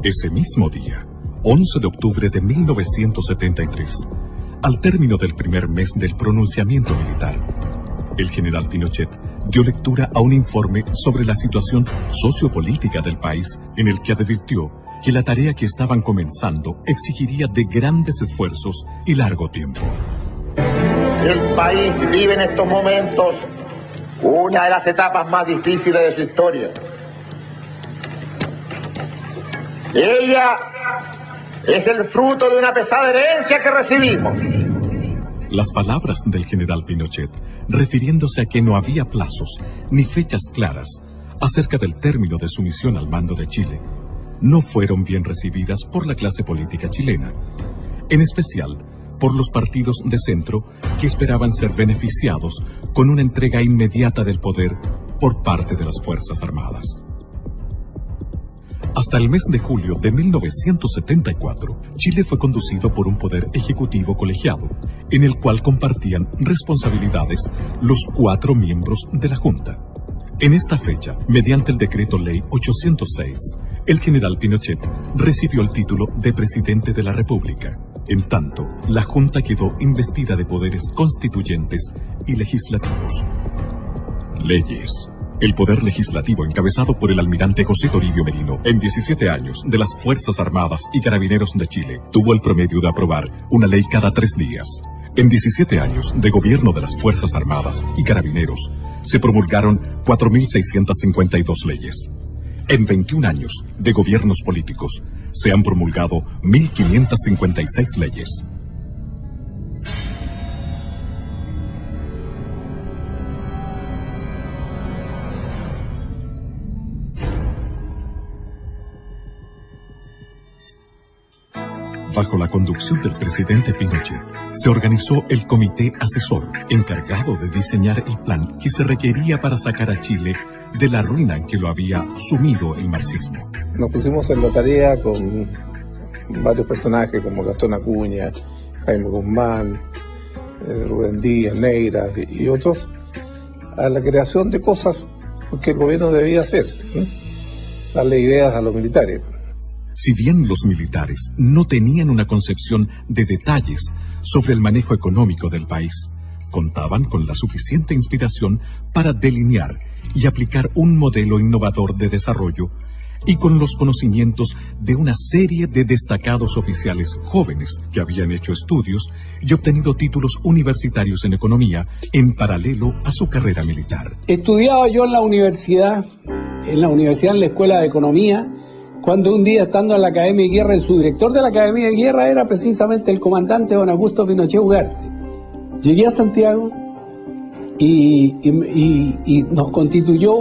Ese mismo día, 11 de octubre de 1973, al término del primer mes del pronunciamiento militar, el general Pinochet dio lectura a un informe sobre la situación sociopolítica del país, en el que advirtió que la tarea que estaban comenzando exigiría de grandes esfuerzos y largo tiempo. El país vive en estos momentos una de las etapas más difíciles de su historia. Ella es el fruto de una pesada herencia que recibimos. Las palabras del general Pinochet, refiriéndose a que no había plazos ni fechas claras acerca del término de su misión al mando de Chile, no fueron bien recibidas por la clase política chilena, en especial por los partidos de centro que esperaban ser beneficiados con una entrega inmediata del poder por parte de las Fuerzas Armadas. Hasta el mes de julio de 1974, Chile fue conducido por un poder ejecutivo colegiado, en el cual compartían responsabilidades los 4 miembros de la Junta. En esta fecha, mediante el Decreto Ley 806, el general Pinochet recibió el título de Presidente de la República. En tanto, la Junta quedó investida de poderes constituyentes y legislativos. Leyes. El poder legislativo, encabezado por el almirante José Toribio Merino, en 17 años de las Fuerzas Armadas y Carabineros de Chile, tuvo el promedio de aprobar una ley cada 3 días. En 17 años de gobierno de las Fuerzas Armadas y Carabineros, se promulgaron 4.652 leyes. En 21 años de gobiernos políticos, se han promulgado 1.556 leyes. Bajo la conducción del presidente Pinochet, se organizó el Comité Asesor, encargado de diseñar el plan que se requería para sacar a Chile de la ruina en que lo había sumido el marxismo. Nos pusimos en la tarea con varios personajes como Gastón Acuña, Jaime Guzmán, Rubén Díaz, Neira y otros, a la creación de cosas que el gobierno debía hacer, darle ideas a los militares. Si bien los militares no tenían una concepción de detalles sobre el manejo económico del país, contaban con la suficiente inspiración para delinear y aplicar un modelo innovador de desarrollo y con los conocimientos de una serie de destacados oficiales jóvenes que habían hecho estudios y obtenido títulos universitarios en economía en paralelo a su carrera militar. Estudiaba yo en la universidad, en la Escuela de Economía, cuando un día, estando en la Academia de Guerra, el subdirector de la Academia de Guerra era precisamente el comandante don Augusto Pinochet Ugarte. Llegué a Santiago y nos constituyó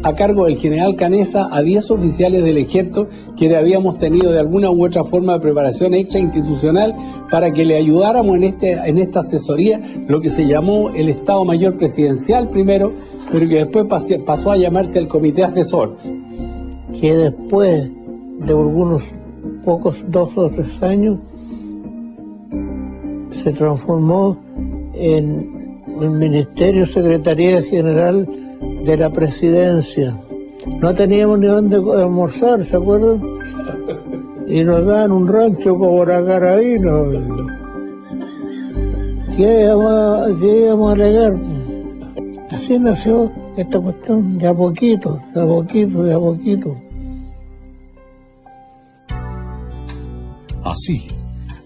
a cargo del general Canesa a 10 oficiales del ejército que habíamos tenido de alguna u otra forma de preparación extrainstitucional para que le ayudáramos en esta asesoría, lo que se llamó el Estado Mayor Presidencial primero, pero que después pasó a llamarse el Comité Asesor. Que después de algunos pocos 2 o 3 años se transformó en el Ministerio Secretaría General de la Presidencia. No teníamos ni dónde almorzar, ¿se acuerdan? Y nos daban un rancho como Carabino. ¿Qué íbamos a alegar? Así nació esta cuestión, de a poquito, de a poquito, de a poquito. Así,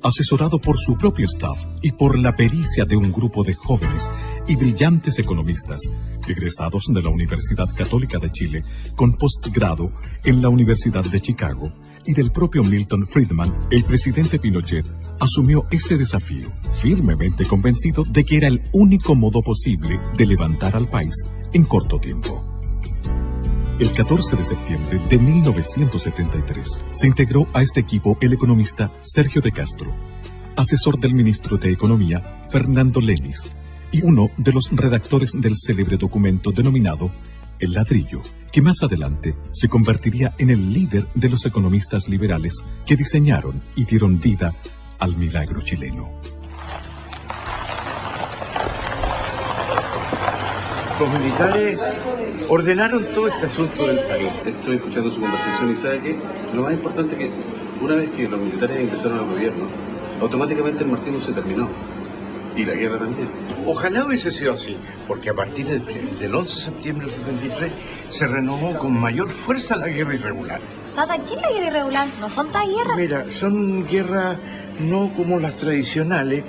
asesorado por su propio staff y por la pericia de un grupo de jóvenes y brillantes economistas, egresados de la Universidad Católica de Chile, con postgrado en la Universidad de Chicago, y del propio Milton Friedman, el presidente Pinochet asumió este desafío, firmemente convencido de que era el único modo posible de levantar al país en corto tiempo. El 14 de septiembre de 1973 se integró a este equipo el economista Sergio de Castro, asesor del ministro de Economía Fernando Lenis y uno de los redactores del célebre documento denominado El Ladrillo, que más adelante se convertiría en el líder de los economistas liberales que diseñaron y dieron vida al milagro chileno. Los militares ordenaron todo este asunto del país. Estoy escuchando su conversación y sabe que lo más importante es que una vez que los militares ingresaron al gobierno, automáticamente el marxismo se terminó. Y la guerra también. Ojalá hubiese sido así, porque a partir del 11 de septiembre del 73 se renovó con mayor fuerza la guerra irregular. Tata, ¿qué es la guerra irregular? ¿No son tan guerras? Mira, son guerras no como las tradicionales,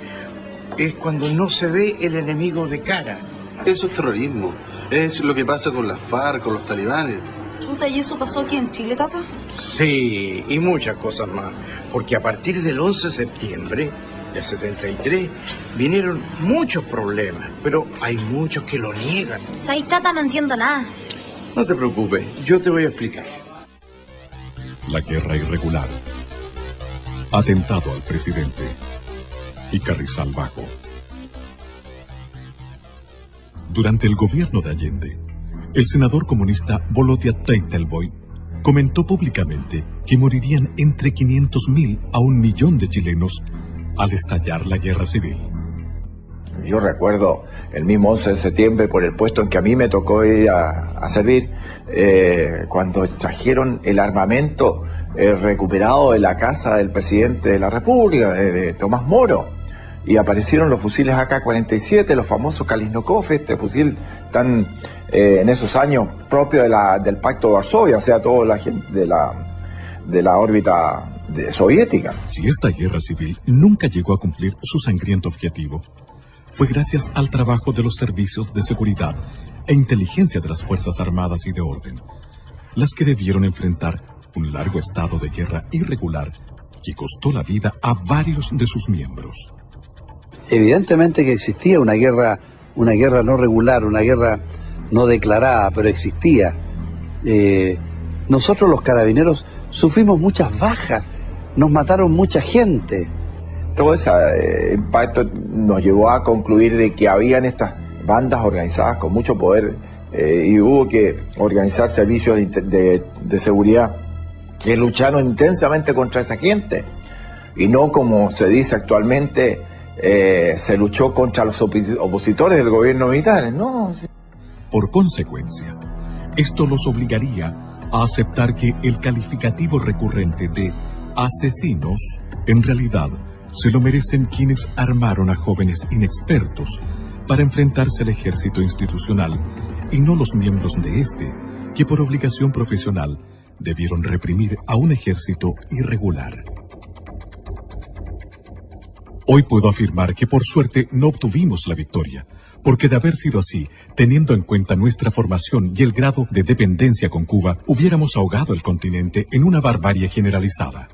es cuando no se ve el enemigo de cara. Eso es terrorismo, es lo que pasa con las FARC, con los talibanes. Chuta, ¿y eso pasó aquí en Chile, Tata? Sí, y muchas cosas más, porque a partir del 11 de septiembre del 73 vinieron muchos problemas, pero hay muchos que lo niegan. ¿Sabes, Tata? No entiendo nada. No te preocupes, yo te voy a explicar. La guerra irregular, atentado al presidente y Carrizal Bajo. Durante el gobierno de Allende, el senador comunista Volodya Teitelboy comentó públicamente que morirían entre 500.000 a 1 millón de chilenos al estallar la guerra civil. Yo recuerdo el mismo 11 de septiembre, por el puesto en que a mí me tocó ir a servir, cuando trajeron el armamento recuperado de la casa del presidente de la República, de Tomás Moro, y aparecieron los fusiles AK-47, los famosos Kalashnikov, este fusil tan en esos años propio del Pacto de Varsovia, o sea, toda la gente de la órbita soviética. Si esta guerra civil nunca llegó a cumplir su sangriento objetivo, fue gracias al trabajo de los servicios de seguridad e inteligencia de las Fuerzas Armadas y de Orden, las que debieron enfrentar un largo estado de guerra irregular que costó la vida a varios de sus miembros. Evidentemente que existía una guerra no regular, una guerra no declarada, pero existía. Nosotros los carabineros sufrimos muchas bajas, nos mataron mucha gente. Todo ese impacto nos llevó a concluir de que habían estas bandas organizadas con mucho poder y hubo que organizar servicios de seguridad que lucharon intensamente contra esa gente y no como se dice actualmente se luchó contra los opositores del gobierno militar, ¿no? Por consecuencia, esto los obligaría a aceptar que el calificativo recurrente de asesinos en realidad se lo merecen quienes armaron a jóvenes inexpertos para enfrentarse al ejército institucional y no los miembros de este, que por obligación profesional debieron reprimir a un ejército irregular. Hoy puedo afirmar que por suerte no obtuvimos la victoria, porque de haber sido así, teniendo en cuenta nuestra formación y el grado de dependencia con Cuba, hubiéramos ahogado el continente en una barbarie generalizada.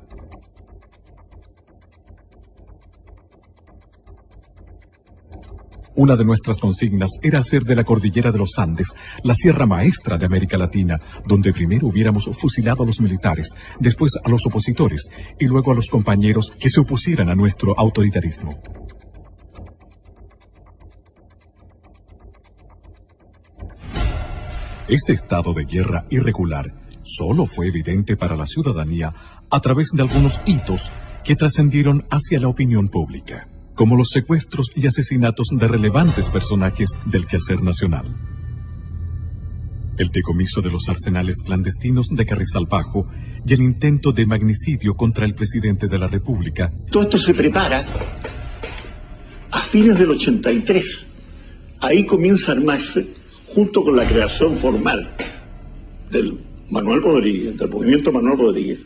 Una de nuestras consignas era hacer de la cordillera de los Andes la sierra maestra de América Latina, donde primero hubiéramos fusilado a los militares, después a los opositores y luego a los compañeros que se opusieran a nuestro autoritarismo. Este estado de guerra irregular solo fue evidente para la ciudadanía a través de algunos hitos que trascendieron hacia la opinión pública, como los secuestros y asesinatos de relevantes personajes del quehacer nacional. El decomiso de los arsenales clandestinos de Carrizal Bajo y el intento de magnicidio contra el presidente de la República. Todo esto se prepara a fines del 83. Ahí comienza a armarse, junto con la creación formal del Manuel Rodríguez, del movimiento Manuel Rodríguez.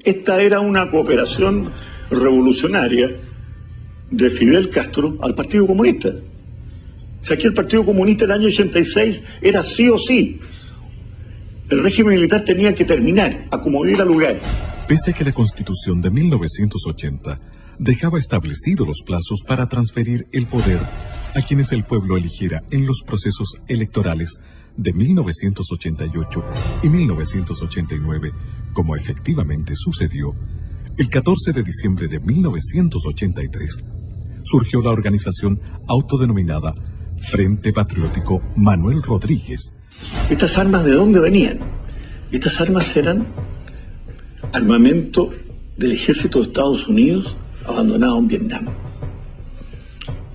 Esta era una cooperación revolucionaria de Fidel Castro al Partido Comunista. O sea, aquí el Partido Comunista en el año 86 era sí o sí. El régimen militar tenía que terminar, a como diera lugar. Pese a que la Constitución de 1980 dejaba establecidos los plazos para transferir el poder a quienes el pueblo eligiera en los procesos electorales de 1988 y 1989, como efectivamente sucedió, el 14 de diciembre de 1983 surgió la organización autodenominada Frente Patriótico Manuel Rodríguez. ¿Estas armas de dónde venían? Estas armas eran armamento del ejército de Estados Unidos abandonado en Vietnam.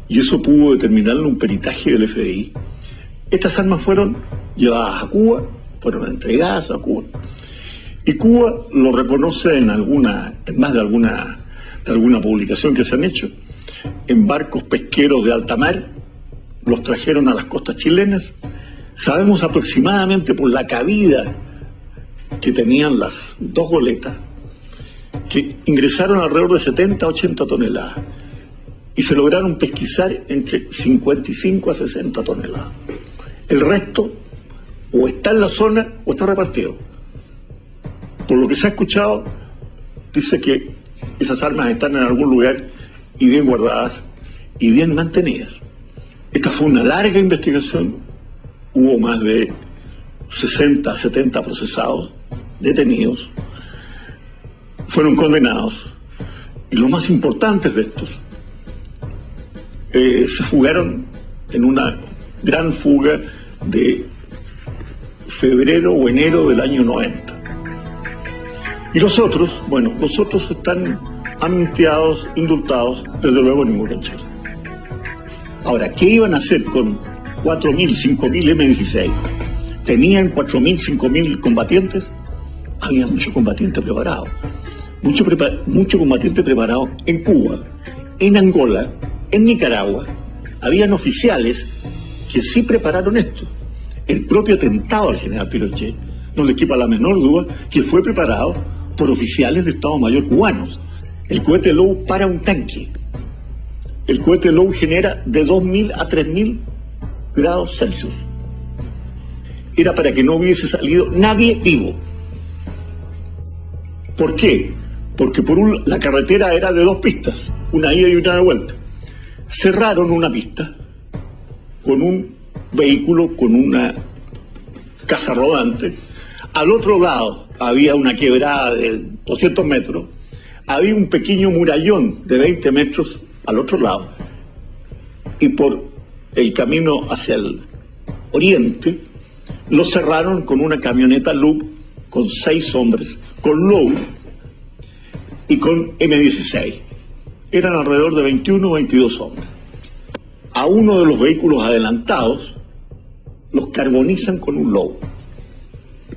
Y eso pudo determinarlo un peritaje del FBI. Estas armas fueron llevadas a Cuba, fueron entregadas a Cuba. Y Cuba lo reconoce en más de alguna publicación que se han hecho, en barcos pesqueros de alta mar, los trajeron a las costas chilenas. Sabemos aproximadamente por la cabida que tenían las dos goletas, que ingresaron alrededor de 70 a 80 toneladas y se lograron pesquisar entre 55 a 60 toneladas. El resto o está en la zona o está repartido. Por lo que se ha escuchado, dice que esas armas están en algún lugar y bien guardadas y bien mantenidas. Esta fue una larga investigación, hubo más de 60, 70 procesados, detenidos, fueron condenados, y los más importantes de estos se fugaron en una gran fuga de febrero o enero del año 90. Y los otros, bueno, los otros están amnistiados, indultados, desde luego ninguno en Chile. Ahora, ¿qué iban a hacer con 4.000, 5.000 M-16? ¿Tenían 4.000, 5.000 combatientes? Había mucho combatiente preparado. Mucho combatiente preparado en Cuba, en Angola, en Nicaragua. Habían oficiales que sí prepararon esto. El propio atentado al general Pinochet, no le quepa la menor duda, que fue preparado por oficiales de Estado Mayor cubanos. El cohete Low para un tanque. El cohete Low genera de 2.000 a 3.000 grados Celsius. Era para que no hubiese salido nadie vivo. ¿Por qué? Porque la carretera era de 2 pistas, una ida y una de vuelta. Cerraron una pista con un vehículo, con una casa rodante. Al otro lado había una quebrada de 200 metros. Había un pequeño murallón de 20 metros al otro lado. Y por el camino hacia el oriente lo cerraron con una camioneta Loop con 6 hombres, con Low y con M16. Eran alrededor de 21 o 22 hombres. A uno de los vehículos adelantados los carbonizan con un Low.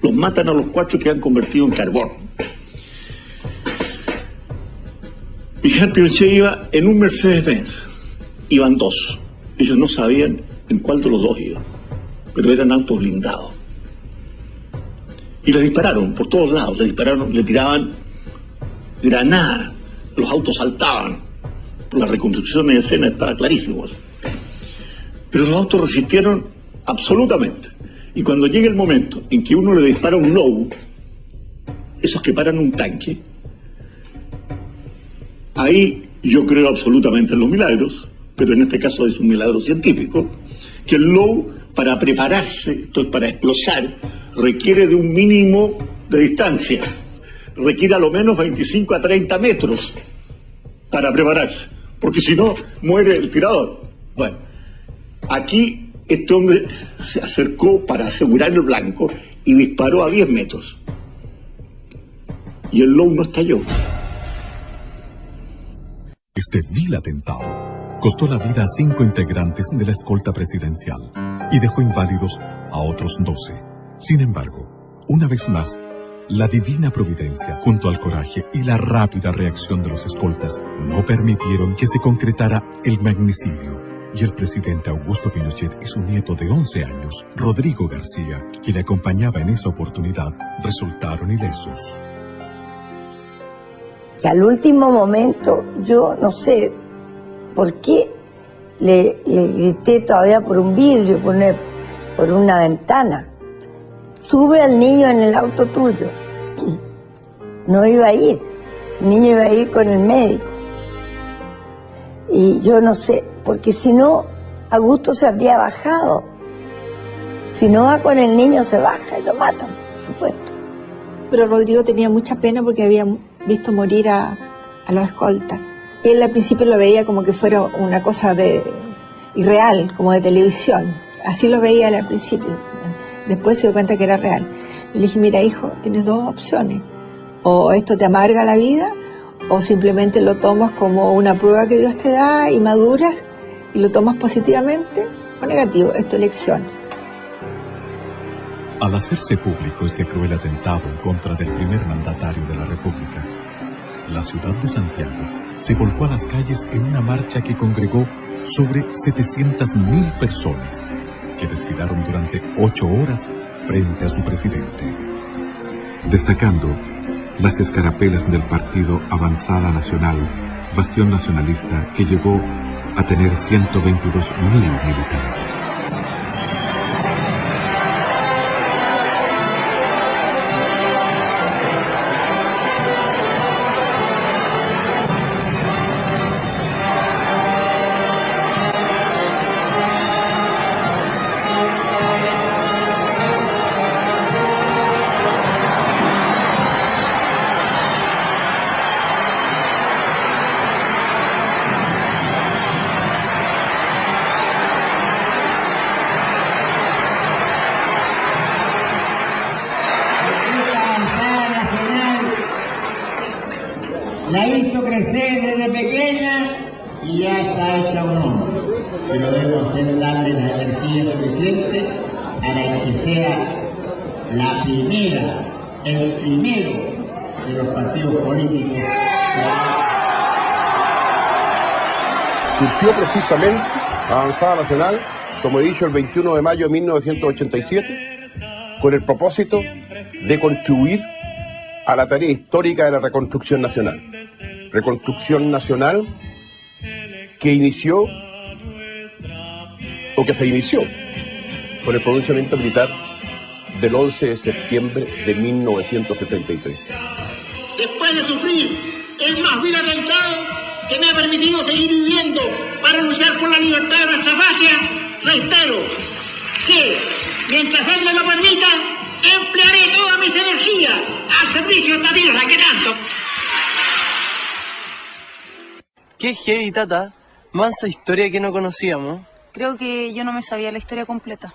Los matan a los 4 que han convertido en carbón. Miguel Pinochet iba en un Mercedes-Benz. Iban 2. Ellos no sabían en cuál de los 2 iba, pero eran autos blindados. Y les dispararon por todos lados, le tiraban granadas, los autos saltaban. La reconstrucción de escena estaba clarísimo. Pero los autos resistieron absolutamente. Y cuando llega el momento en que uno le dispara un Low, esos que paran un tanque, ahí yo creo absolutamente en los milagros, pero en este caso es un milagro científico, que el Low, para prepararse, entonces para explosar, requiere de un mínimo de distancia, requiere a lo menos 25 a 30 metros para prepararse, porque si no, muere el tirador. Bueno, aquí este hombre se acercó para asegurar el blanco y disparó a 10 metros. Y el Low no estalló. Este vil atentado costó la vida a 5 integrantes de la escolta presidencial y dejó inválidos a otros 12. Sin embargo, una vez más, la divina providencia, junto al coraje y la rápida reacción de los escoltas, no permitieron que se concretara el magnicidio, y el presidente Augusto Pinochet y su nieto de 11 años, Rodrigo García, que le acompañaba en esa oportunidad, resultaron ilesos. Y al último momento, yo no sé por qué le grité todavía por un vidrio, por una ventana: sube al niño en el auto tuyo. No iba a ir, el niño iba a ir con el médico. Y yo no sé, porque si no, Augusto se habría bajado. Si no va con el niño, se baja y lo matan, por supuesto. Pero Rodrigo tenía mucha pena porque había visto morir a los escoltas. Él al principio lo veía como que fuera una cosa irreal, como de televisión. Así lo veía él al principio. Después se dio cuenta que era real. Y le dije: mira, hijo, tienes 2 opciones. O esto te amarga la vida, o simplemente lo tomas como una prueba que Dios te da y maduras y lo tomas positivamente o negativo. Es tu elección. Al hacerse público este cruel atentado en contra del primer mandatario de la República, la ciudad de Santiago se volcó a las calles en una marcha que congregó sobre 700.000 personas que desfilaron durante 8 horas frente a su presidente. Destacando las escarapelas del partido Avanzada Nacional, bastión nacionalista que llegó a tener 122.000 militantes. La hizo crecer desde pequeña y ya está hecha un hombre. Pero debo hacer darle la energía suficiente para que sea el primero de los partidos políticos. Surgió precisamente Avanzada Nacional, como he dicho, el 21 de mayo de 1987, con el propósito de contribuir a la tarea histórica de la reconstrucción nacional. Reconstrucción nacional que se inició con el pronunciamiento militar del 11 de septiembre de 1973. Después de sufrir el más vil atentado que me ha permitido seguir viviendo para luchar por la libertad de nuestra patria, reitero que, mientras él me lo permita, emplearé todas mis energías al servicio de esta tierra que tanto. Qué heavy, tata. Mansa historia que no conocíamos. Creo que yo no me sabía la historia completa.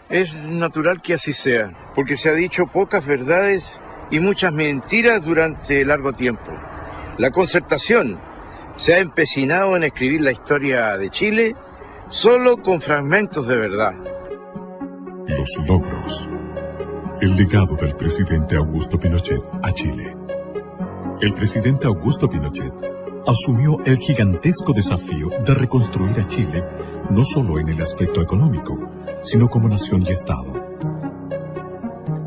Es natural que así sea, porque se ha dicho pocas verdades y muchas mentiras durante largo tiempo. La Concertación se ha empecinado en escribir la historia de Chile solo con fragmentos de verdad. Los logros. El legado del presidente Augusto Pinochet a Chile. El presidente Augusto Pinochet asumió el gigantesco desafío de reconstruir a Chile no solo en el aspecto económico, sino como nación y Estado.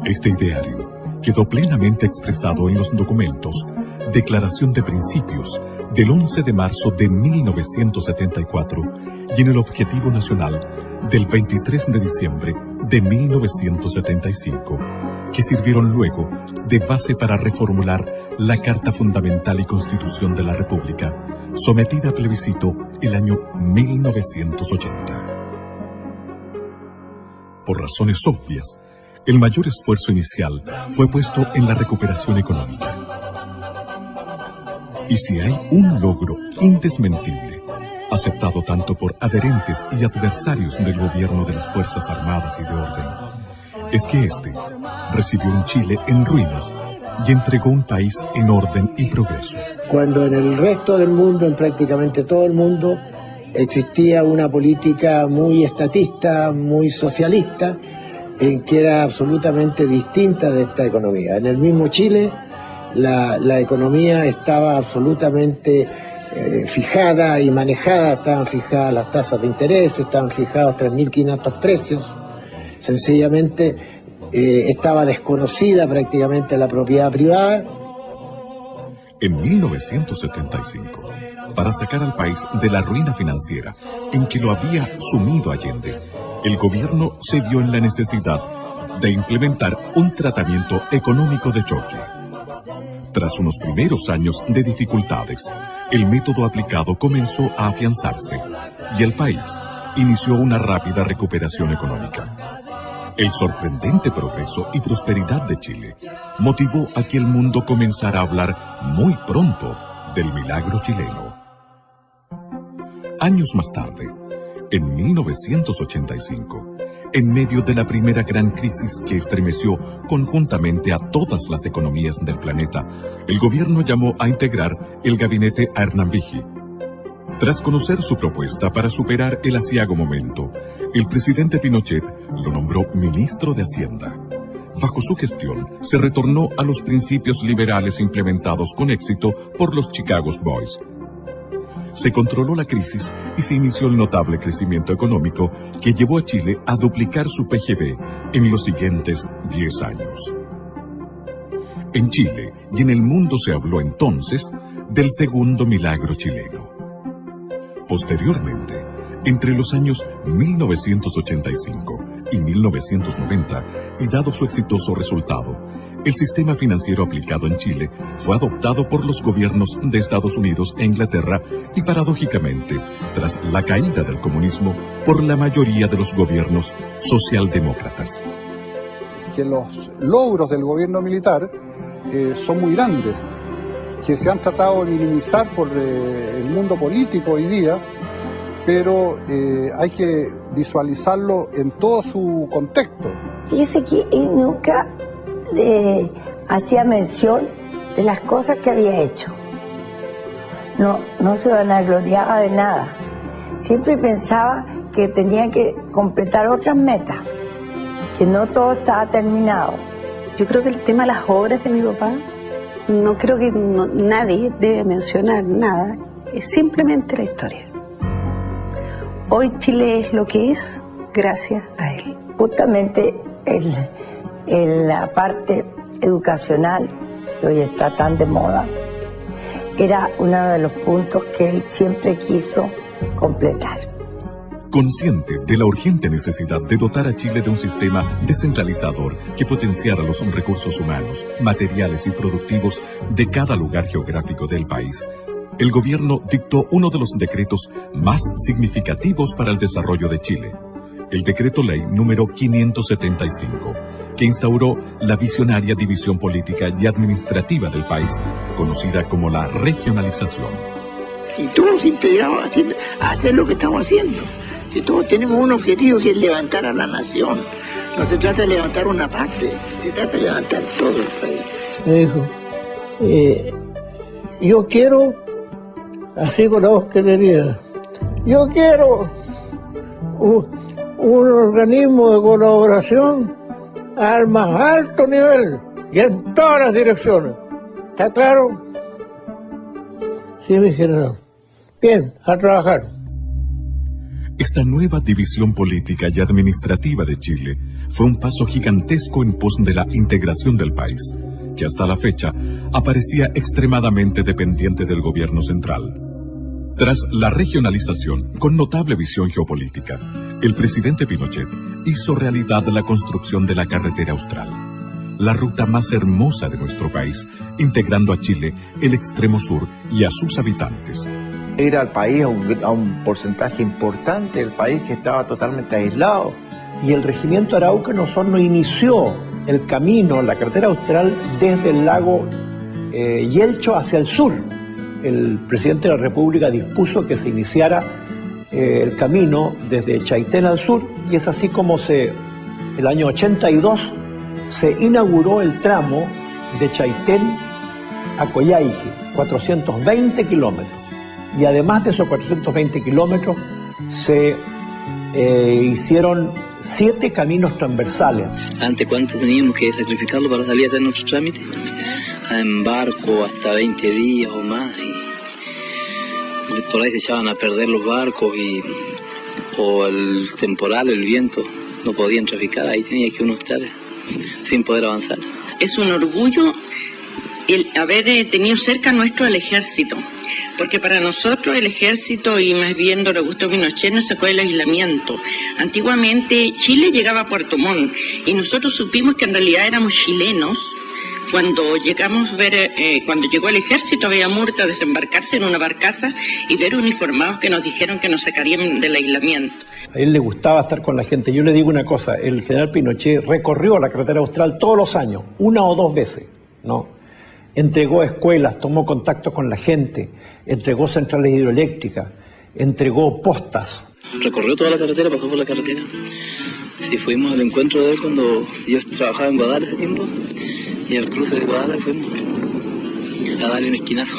Este ideario quedó plenamente expresado en los documentos Declaración de Principios del 11 de marzo de 1974 y en el Objetivo Nacional del 23 de diciembre de 1975, que sirvieron luego de base para reformular la Carta Fundamental y Constitución de la República, sometida a plebiscito el año 1980. Por razones obvias, el mayor esfuerzo inicial fue puesto en la recuperación económica. Y si hay un logro indesmentible, aceptado tanto por adherentes y adversarios del gobierno de las Fuerzas Armadas y de Orden, es que este recibió un Chile en ruinas y entregó un país en orden y progreso. Cuando en el resto del mundo, en prácticamente todo el mundo, existía una política muy estatista, muy socialista, en que era absolutamente distinta de esta economía. En el mismo Chile, la economía estaba absolutamente fijada y manejada, estaban fijadas las tasas de interés, estaban fijados 3.500 precios, sencillamente estaba desconocida prácticamente la propiedad privada. En 1975, para sacar al país de la ruina financiera en que lo había sumido Allende, el gobierno se vio en la necesidad de implementar un tratamiento económico de choque. Tras unos primeros años de dificultades, el método aplicado comenzó a afianzarse y el país inició una rápida recuperación económica. El sorprendente progreso y prosperidad de Chile motivó a que el mundo comenzara a hablar muy pronto del milagro chileno. Años más tarde, en 1985, en medio de la primera gran crisis que estremeció conjuntamente a todas las economías del planeta, el gobierno llamó a integrar el gabinete a Hernán Vigil. Tras conocer su propuesta para superar el aciago momento, el presidente Pinochet lo nombró ministro de Hacienda. bajo su gestión, se retornó a los principios liberales implementados con éxito por los Chicago Boys. Se controló la crisis y se inició el notable crecimiento económico que llevó a Chile a duplicar su PGB en los siguientes 10 años. En Chile y en el mundo se habló entonces del segundo milagro chileno. Posteriormente, entre los años 1985 y 1990, y dado su exitoso resultado, el sistema financiero aplicado en Chile fue adoptado por los gobiernos de Estados Unidos e Inglaterra y, paradójicamente, tras la caída del comunismo, por la mayoría de los gobiernos socialdemócratas. Que los logros del gobierno militar son muy grandes, que se han tratado de minimizar por el mundo político hoy día, pero hay que visualizarlo en todo su contexto. Fíjese que él nunca hacía mención de las cosas que había hecho. No se vanagloriaba de nada. Siempre pensaba que tenía que completar otras metas, que no todo estaba terminado. Yo creo que el tema de las obras de mi papá, no creo que nadie debe mencionar nada, es simplemente la historia. Hoy Chile es lo que es gracias a él. Justamente en la parte educacional, que hoy está tan de moda, era uno de los puntos que él siempre quiso completar. Consciente de la urgente necesidad de dotar a Chile de un sistema descentralizador que potenciara los recursos humanos, materiales y productivos de cada lugar geográfico del país, el gobierno dictó uno de los decretos más significativos para el desarrollo de Chile, el Decreto Ley número 575, que instauró la visionaria división política y administrativa del país, conocida como la regionalización. Y todos integrados a hacer lo que estamos haciendo. Si todos tenemos un objetivo, que es levantar a la nación. No se trata de levantar una parte, se trata de levantar todo el país. Me dijo, yo quiero, así con la voz que tenía, yo quiero un organismo de colaboración al más alto nivel y en todas las direcciones. ¿Está claro? Sí, mi general. Bien, a trabajar. Esta nueva división política y administrativa de Chile fue un paso gigantesco en pos de la integración del país, que hasta la fecha aparecía extremadamente dependiente del gobierno central. Tras la regionalización, con notable visión geopolítica, el presidente Pinochet hizo realidad la construcción de la Carretera Austral, la ruta más hermosa de nuestro país, integrando a Chile, el extremo sur y a sus habitantes. Era el país a un porcentaje importante, el país que estaba totalmente aislado. Y el regimiento Araucano Osorno inició el camino, la Carretera Austral, desde el lago Yelcho hacia el sur. El presidente de la República dispuso que se iniciara el camino desde Chaitén al sur, y es así como el año 82 se inauguró el tramo de Chaitén a Coyhaique, 420 kilómetros. Y además de esos 420 kilómetros se hicieron 7 caminos transversales. ¿Ante cuánto teníamos que sacrificarlo para salir a hacer nuestro trámite? En barco hasta 20 días o más, y por ahí se echaban a perder los barcos o el temporal, el viento, no podían traficar, ahí tenía que uno estar sin poder avanzar. Es un orgullo el haber tenido cerca nuestro el ejército, porque para nosotros el ejército, y más bien don Augusto Pinochet, nos sacó del aislamiento. Antiguamente Chile llegaba a Puerto Montt y nosotros supimos que en realidad éramos chilenos. Cuando llegamos cuando llegó el ejército, había muerto a desembarcarse en una barcaza y ver uniformados que nos dijeron que nos sacarían del aislamiento. A él le gustaba estar con la gente. Yo le digo una cosa, el general Pinochet recorrió la Carretera Austral todos los años, 1 o 2 veces, ¿no? Entregó escuelas, tomó contacto con la gente, entregó centrales hidroeléctricas, entregó postas. Recorrió toda la carretera, pasó por la carretera. Sí, fuimos al encuentro de él cuando yo trabajaba en Guadalajara ese tiempo, y al cruce de Guadalajara fuimos A darle un esquinazo.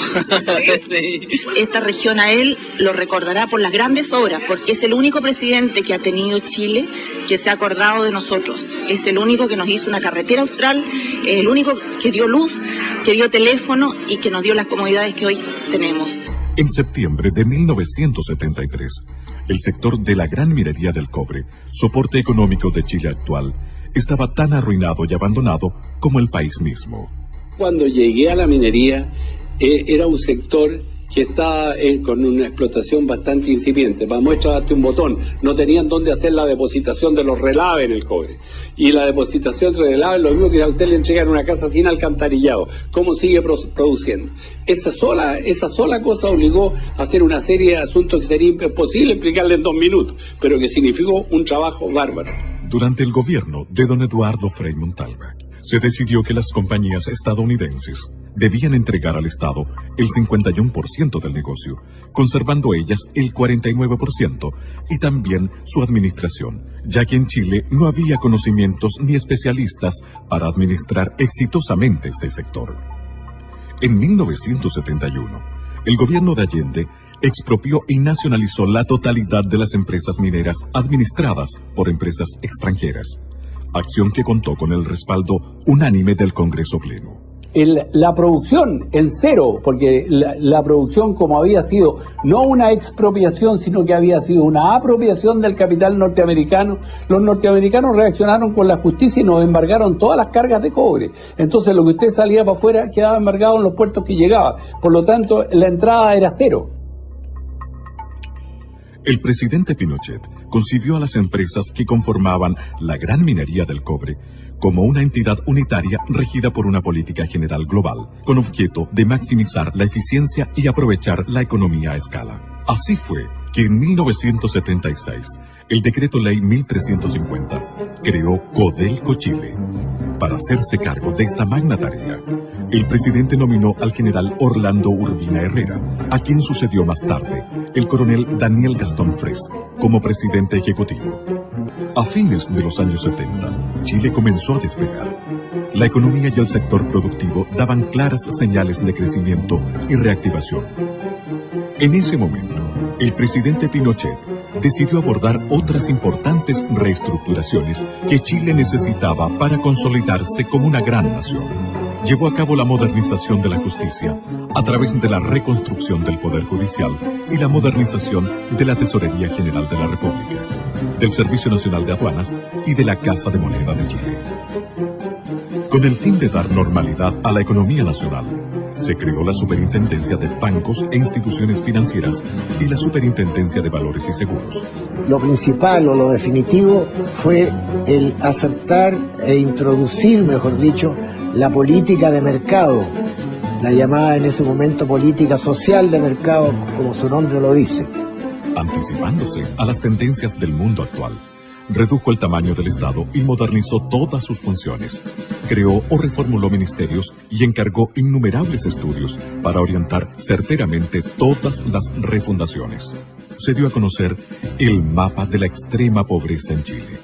Esta región a él lo recordará por las grandes obras, porque es el único presidente que ha tenido Chile que se ha acordado de nosotros. Es el único que nos hizo una carretera austral, el único que dio luz, que dio teléfono y que nos dio las comodidades que hoy tenemos. En septiembre de 1973, el sector de la gran minería del cobre, soporte económico de Chile actual, estaba tan arruinado y abandonado como el país mismo. Cuando llegué a la minería, era un sector que estaba con una explotación bastante incipiente. Para muestra, darte un botón. No tenían dónde hacer la depositación de los relaves en el cobre. Y la depositación de relaves, lo mismo que a usted le entregan una casa sin alcantarillado. ¿Cómo sigue produciendo? Esa sola cosa obligó a hacer una serie de asuntos que sería imposible explicarle en 2 minutos, pero que significó un trabajo bárbaro. Durante el gobierno de don Eduardo Frei Montalva, se decidió que las compañías estadounidenses debían entregar al Estado el 51% del negocio, conservando ellas el 49% y también su administración, ya que en Chile no había conocimientos ni especialistas para administrar exitosamente este sector. En 1971, el gobierno de Allende expropió y nacionalizó la totalidad de las empresas mineras administradas por empresas extranjeras, acción que contó con el respaldo unánime del Congreso Pleno. La producción en cero, porque la producción, como había sido no una expropiación, sino que había sido una apropiación del capital norteamericano, los norteamericanos reaccionaron con la justicia y nos embargaron todas las cargas de cobre. Entonces lo que usted salía para afuera quedaba embargado en los puertos que llegaba. Por lo tanto, la entrada era cero. El presidente Pinochet concibió a las empresas que conformaban la gran minería del cobre como una entidad unitaria regida por una política general global, con objeto de maximizar la eficiencia y aprovechar la economía a escala. Así fue que en 1976, el Decreto Ley 1350 creó Codelco Chile. Para hacerse cargo de esta magna tarea, el presidente nominó al general Orlando Urbina Herrera, a quien sucedió más tarde el coronel Daniel Gastón Fres, como presidente ejecutivo. A fines de los años 70, Chile comenzó a despegar. La economía y el sector productivo daban claras señales de crecimiento y reactivación. En ese momento, el presidente Pinochet decidió abordar otras importantes reestructuraciones que Chile necesitaba para consolidarse como una gran nación. Llevó a cabo la modernización de la justicia a través de la reconstrucción del Poder Judicial y la modernización de la Tesorería General de la República, del Servicio Nacional de Aduanas y de la Casa de Moneda de Chile. Con el fin de dar normalidad a la economía nacional, se creó la Superintendencia de Bancos e Instituciones Financieras y la Superintendencia de Valores y Seguros. Lo principal o lo definitivo fue el aceptar e introducir, mejor dicho, la política de mercado, la llamada en ese momento política social de mercado, como su nombre lo dice. Anticipándose a las tendencias del mundo actual, redujo el tamaño del Estado y modernizó todas sus funciones. Creó o reformuló ministerios y encargó innumerables estudios para orientar certeramente todas las refundaciones. Se dio a conocer el mapa de la extrema pobreza en Chile.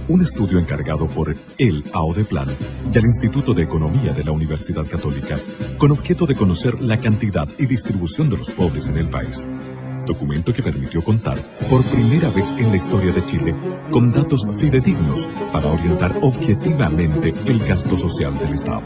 Un estudio encargado por el AODEPLAN y al Instituto de Economía de la Universidad Católica, con objeto de conocer la cantidad y distribución de los pobres en el país. Documento que permitió contar por primera vez en la historia de Chile con datos fidedignos para orientar objetivamente el gasto social del Estado.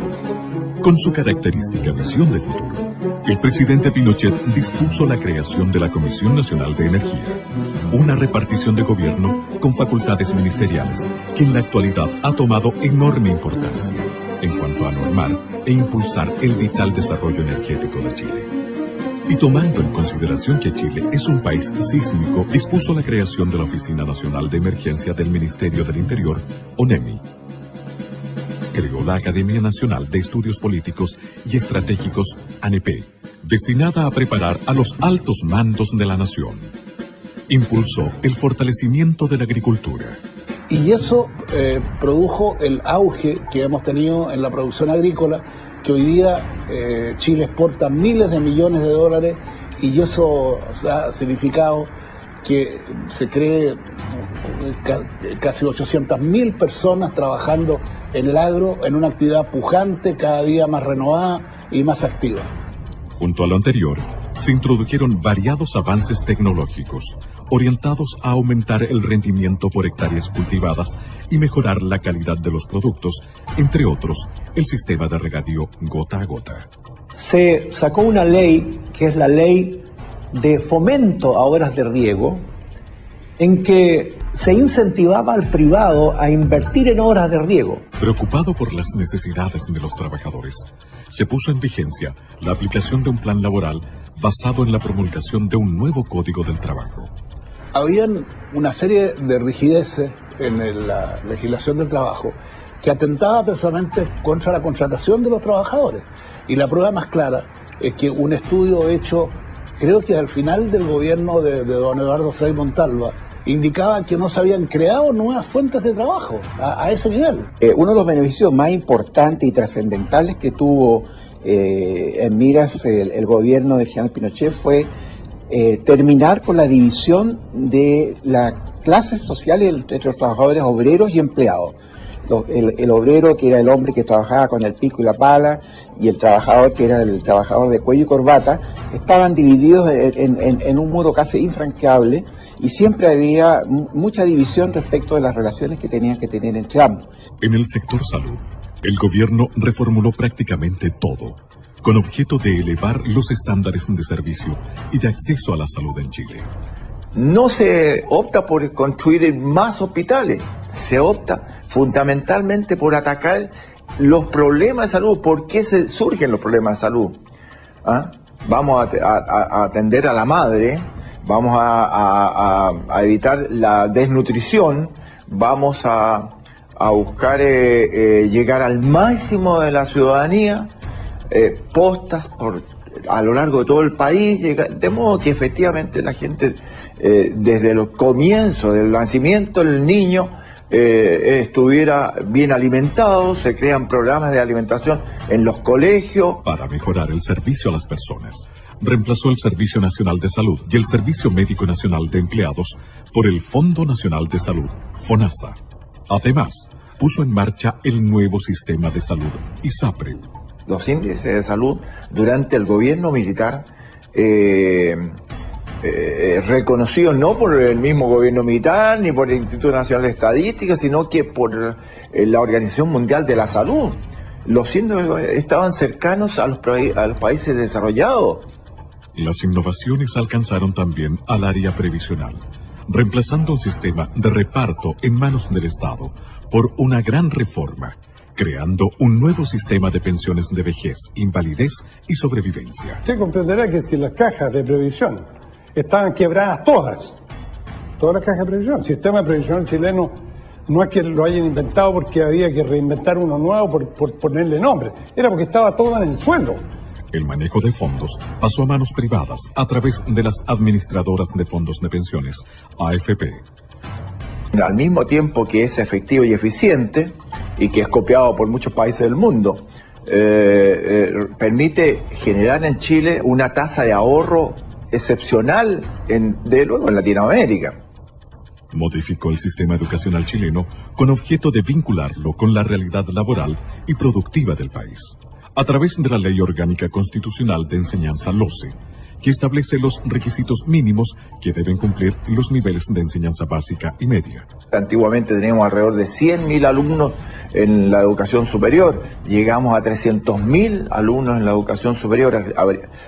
Con su característica visión de futuro, el presidente Pinochet dispuso la creación de la Comisión Nacional de Energía, una repartición de gobierno con facultades ministeriales que en la actualidad ha tomado enorme importancia en cuanto a normar e impulsar el vital desarrollo energético de Chile. Y tomando en consideración que Chile es un país sísmico, dispuso la creación de la Oficina Nacional de Emergencia del Ministerio del Interior, ONEMI. Creó la Academia Nacional de Estudios Políticos y Estratégicos, ANEP, destinada a preparar a los altos mandos de la nación. Impulsó el fortalecimiento de la agricultura. Y eso produjo el auge que hemos tenido en la producción agrícola, que hoy día Chile exporta miles de millones de dólares, y eso ha significado que se cree casi 800.000 personas trabajando en el agro, en una actividad pujante, cada día más renovada, y más activa. Junto a lo anterior, se introdujeron variados avances tecnológicos orientados a aumentar el rendimiento por hectáreas cultivadas y mejorar la calidad de los productos, entre otros, el sistema de regadío gota a gota. Se sacó una ley, que es la ley de fomento a obras de riego, en que se incentivaba al privado a invertir en obras de riego. Preocupado por las necesidades de los trabajadores, se puso en vigencia la aplicación de un plan laboral basado en la promulgación de un nuevo Código del Trabajo. Habían una serie de rigideces en la legislación del trabajo que atentaba precisamente contra la contratación de los trabajadores. Y la prueba más clara es que un estudio hecho, creo que al final del gobierno de don Eduardo Frei Montalva, indicaba que no se habían creado nuevas fuentes de trabajo a ese nivel. Uno de los beneficios más importantes y trascendentales que tuvo en miras el gobierno del general Pinochet fue terminar con la división de las clases sociales entre los trabajadores obreros y empleados. El obrero, que era el hombre que trabajaba con el pico y la pala, y el trabajador, que era el trabajador de cuello y corbata, estaban divididos en un modo casi infranqueable, y siempre había mucha división respecto de las relaciones que tenían que tener entre ambos. En el sector salud, el gobierno reformuló prácticamente todo, con objeto de elevar los estándares de servicio y de acceso a la salud en Chile. No se opta por construir más hospitales, se opta fundamentalmente por atacar los problemas de salud. ¿Por qué surgen los problemas de salud? Vamos a atender a la madre, vamos a evitar la desnutrición, vamos a buscar llegar al máximo de la ciudadanía, postas a lo largo de todo el país, de modo que efectivamente la gente, desde los comienzos del nacimiento del niño, estuviera bien alimentado. Se crean programas de alimentación en los colegios. Para mejorar el servicio a las personas, reemplazó el Servicio Nacional de Salud y el Servicio Médico Nacional de Empleados por el Fondo Nacional de Salud, FONASA. Además, puso en marcha el nuevo sistema de salud, ISAPRE. Los índices de salud durante el gobierno militar, reconocidos no por el mismo gobierno militar ni por el Instituto Nacional de Estadística, sino que por la Organización Mundial de la Salud. Los índices estaban cercanos a los países desarrollados. Las innovaciones alcanzaron también al área previsional, reemplazando un sistema de reparto en manos del Estado por una gran reforma, creando un nuevo sistema de pensiones de vejez, invalidez y sobrevivencia. Usted comprenderá que si las cajas de previsión estaban quebradas todas las cajas de previsión, el sistema previsional chileno no es que lo hayan inventado porque había que reinventar uno nuevo por ponerle nombre, era porque estaba todo en el suelo. El manejo de fondos pasó a manos privadas a través de las administradoras de fondos de pensiones, AFP. Al mismo tiempo que es efectivo y eficiente, y que es copiado por muchos países del mundo, permite generar en Chile una tasa de ahorro excepcional de luego en Latinoamérica. Modificó el sistema educacional chileno con objeto de vincularlo con la realidad laboral y productiva del país, a través de la Ley Orgánica Constitucional de Enseñanza LOCE, que establece los requisitos mínimos que deben cumplir los niveles de enseñanza básica y media. Antiguamente teníamos alrededor de 100.000 alumnos en la educación superior, llegamos a 300.000 alumnos en la educación superior,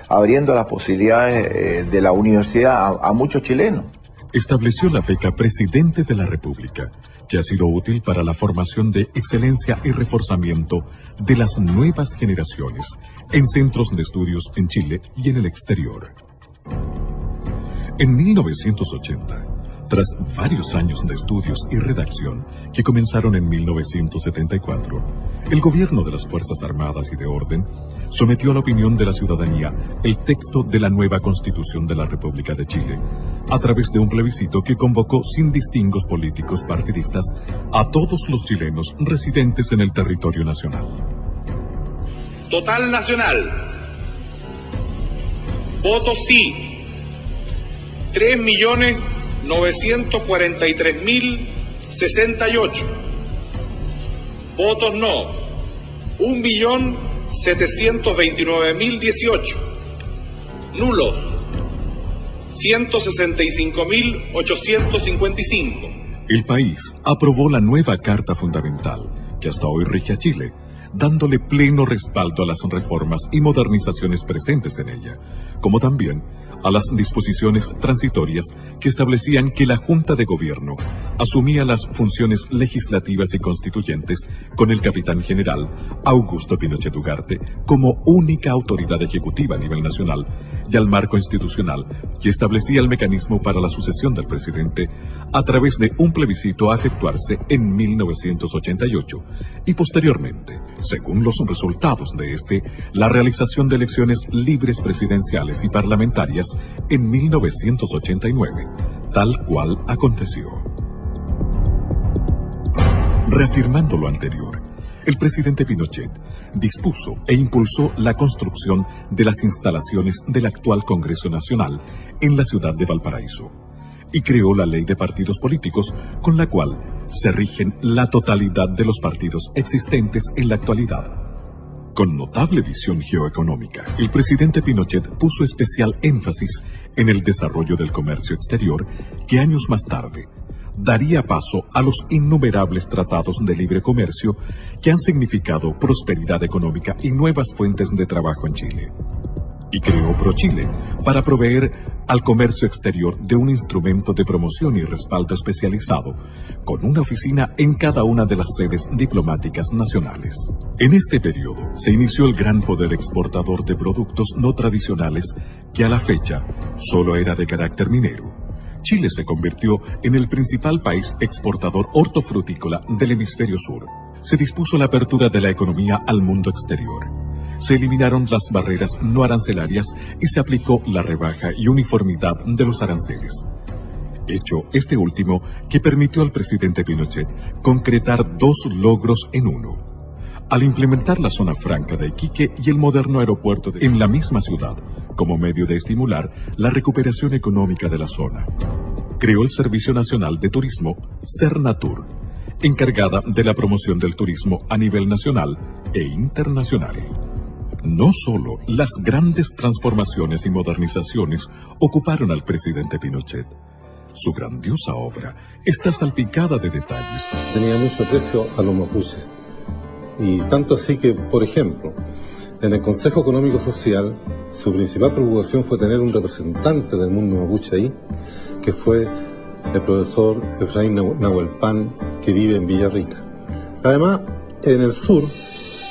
abriendo las posibilidades de la universidad a muchos chilenos. Estableció la beca Presidente de la República, que ha sido útil para la formación de excelencia y reforzamiento de las nuevas generaciones en centros de estudios en Chile y en el exterior. En 1980, tras varios años de estudios y redacción que comenzaron en 1974, el gobierno de las Fuerzas Armadas y de Orden sometió a la opinión de la ciudadanía el texto de la nueva Constitución de la República de Chile, a través de un plebiscito que convocó sin distingos políticos partidistas a todos los chilenos residentes en el territorio nacional. Total nacional. Votos sí. 3.943.068. Votos no. 1.100.000 729.018. Nulos, 165.855. El país aprobó la nueva Carta Fundamental, que hasta hoy rige a Chile, dándole pleno respaldo a las reformas y modernizaciones presentes en ella, como también a las disposiciones transitorias que establecían que la Junta de Gobierno asumía las funciones legislativas y constituyentes con el capitán general Augusto Pinochet Ugarte como única autoridad ejecutiva a nivel nacional, y al marco institucional que establecía el mecanismo para la sucesión del presidente a través de un plebiscito a efectuarse en 1988 y posteriormente, según los resultados de este, la realización de elecciones libres presidenciales y parlamentarias en 1989, tal cual aconteció. Reafirmando lo anterior, el presidente Pinochet dispuso e impulsó la construcción de las instalaciones del actual Congreso Nacional en la ciudad de Valparaíso y creó la ley de partidos políticos con la cual se rigen la totalidad de los partidos existentes en la actualidad. Con notable visión geoeconómica, el presidente Pinochet puso especial énfasis en el desarrollo del comercio exterior que años más tarde daría paso a los innumerables tratados de libre comercio que han significado prosperidad económica y nuevas fuentes de trabajo en Chile. Y creó ProChile para proveer al comercio exterior de un instrumento de promoción y respaldo especializado, con una oficina en cada una de las sedes diplomáticas nacionales. En este periodo se inició el gran poder exportador de productos no tradicionales que a la fecha solo era de carácter minero. Chile se convirtió en el principal país exportador hortofrutícola del hemisferio sur. Se dispuso la apertura de la economía al mundo exterior. Se eliminaron las barreras no arancelarias y se aplicó la rebaja y uniformidad de los aranceles. Hecho este último que permitió al presidente Pinochet concretar dos logros en uno. Al implementar la zona franca de Iquique y el moderno aeropuerto en la misma ciudad, como medio de estimular la recuperación económica de la zona. Creó el Servicio Nacional de Turismo, Sernatur, encargada de la promoción del turismo a nivel nacional e internacional. No solo las grandes transformaciones y modernizaciones ocuparon al presidente Pinochet. Su grandiosa obra está salpicada de detalles. Tenía mucho aprecio a los mapuches. Y tanto así que, por ejemplo, en el Consejo Económico Social, su principal preocupación fue tener un representante del mundo mapuche ahí, que fue el profesor Efraín Nahuelpan, que vive en Villarrica. Además, en el sur,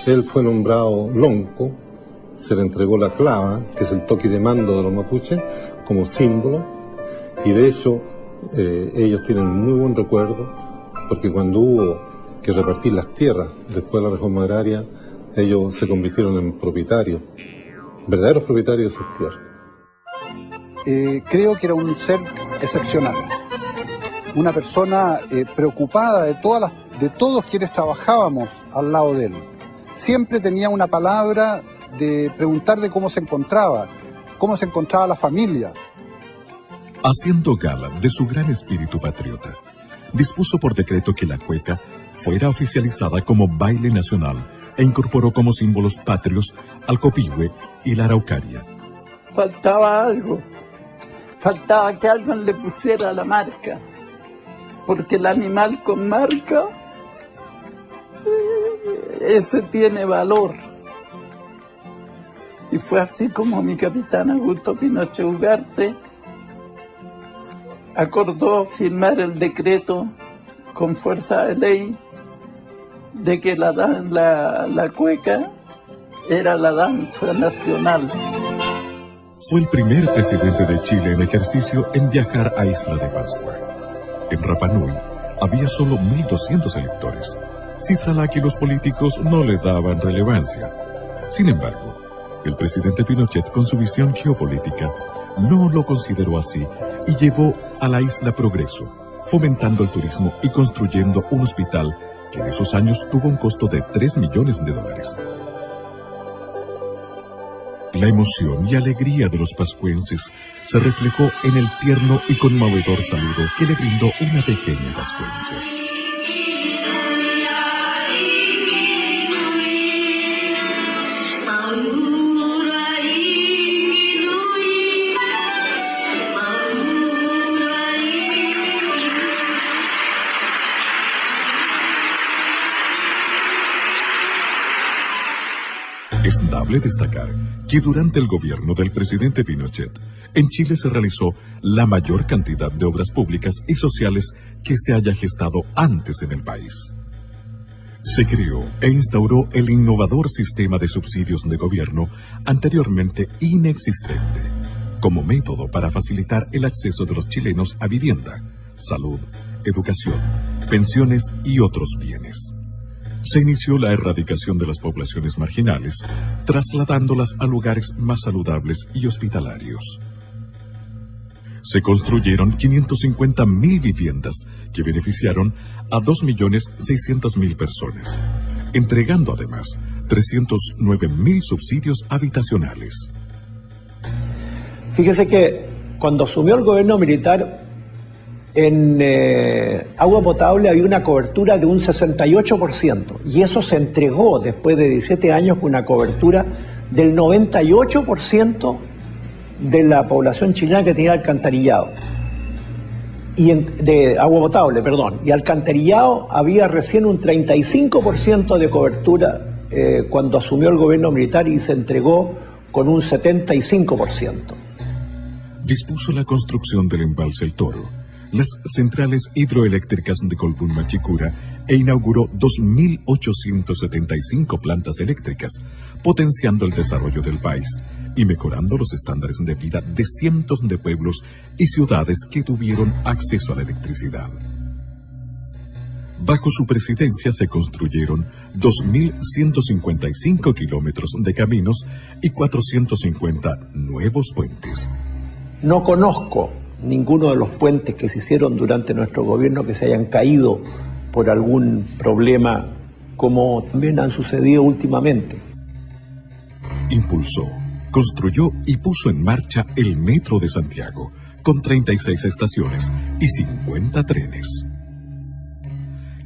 él fue nombrado lonco, se le entregó la clava, que es el toque de mando de los mapuches, como símbolo, y de hecho ellos tienen muy buen recuerdo, porque cuando hubo que repartir las tierras después de la reforma agraria, ellos se convirtieron en propietarios, verdaderos propietarios de sus tierras. Creo que era un ser excepcional, una persona preocupada de todos quienes trabajábamos al lado de él. Siempre tenía una palabra de preguntar de cómo se encontraba la familia. Haciendo gala de su gran espíritu patriota, dispuso por decreto que la cueca fuera oficializada como baile nacional e incorporó como símbolos patrios al copihue y la araucaria. Faltaba algo, faltaba que alguien le pusiera la marca, porque el animal con marca, ese tiene valor. Y fue así como mi capitán Augusto Pinochet Ugarte acordó firmar el decreto con fuerza de ley de que la cueca era la danza nacional. Fue el primer presidente de Chile en ejercicio en viajar a Isla de Pascua. En Rapa Nui había solo 1.200 electores, cifra a la que los políticos no le daban relevancia. Sin embargo, el presidente Pinochet, con su visión geopolítica, no lo consideró así y llevó a la isla progreso, fomentando el turismo y construyendo un hospital que en esos años tuvo un costo de $3 millones. La emoción y alegría de los pascuenses se reflejó en el tierno y conmovedor saludo que le brindó una pequeña pascuense. Es dable destacar que durante el gobierno del presidente Pinochet, en Chile se realizó la mayor cantidad de obras públicas y sociales que se haya gestado antes en el país. Se creó e instauró el innovador sistema de subsidios de gobierno anteriormente inexistente, como método para facilitar el acceso de los chilenos a vivienda, salud, educación, pensiones y otros bienes. Se inició la erradicación de las poblaciones marginales, trasladándolas a lugares más saludables y hospitalarios. Se construyeron 550.000 viviendas que beneficiaron a 2.600.000 personas, entregando además 309.000 subsidios habitacionales. Fíjese que cuando asumió el gobierno militar, en agua potable había una cobertura de un 68%, y eso se entregó después de 17 años con una cobertura del 98% de la población chilena que tenía alcantarillado. De agua potable, perdón. Y alcantarillado había recién un 35% de cobertura cuando asumió el gobierno militar, y se entregó con un 75%. Dispuso la construcción del embalse El Toro, las centrales hidroeléctricas de Colbún Machicura e inauguró 2.875 plantas eléctricas, potenciando el desarrollo del país y mejorando los estándares de vida de cientos de pueblos y ciudades que tuvieron acceso a la electricidad. Bajo su presidencia se construyeron 2.155 kilómetros de caminos y 450 nuevos puentes. No conozco ninguno de los puentes que se hicieron durante nuestro gobierno que se hayan caído por algún problema, como también han sucedido últimamente. Impulsó, construyó y puso en marcha el Metro de Santiago, con 36 estaciones y 50 trenes.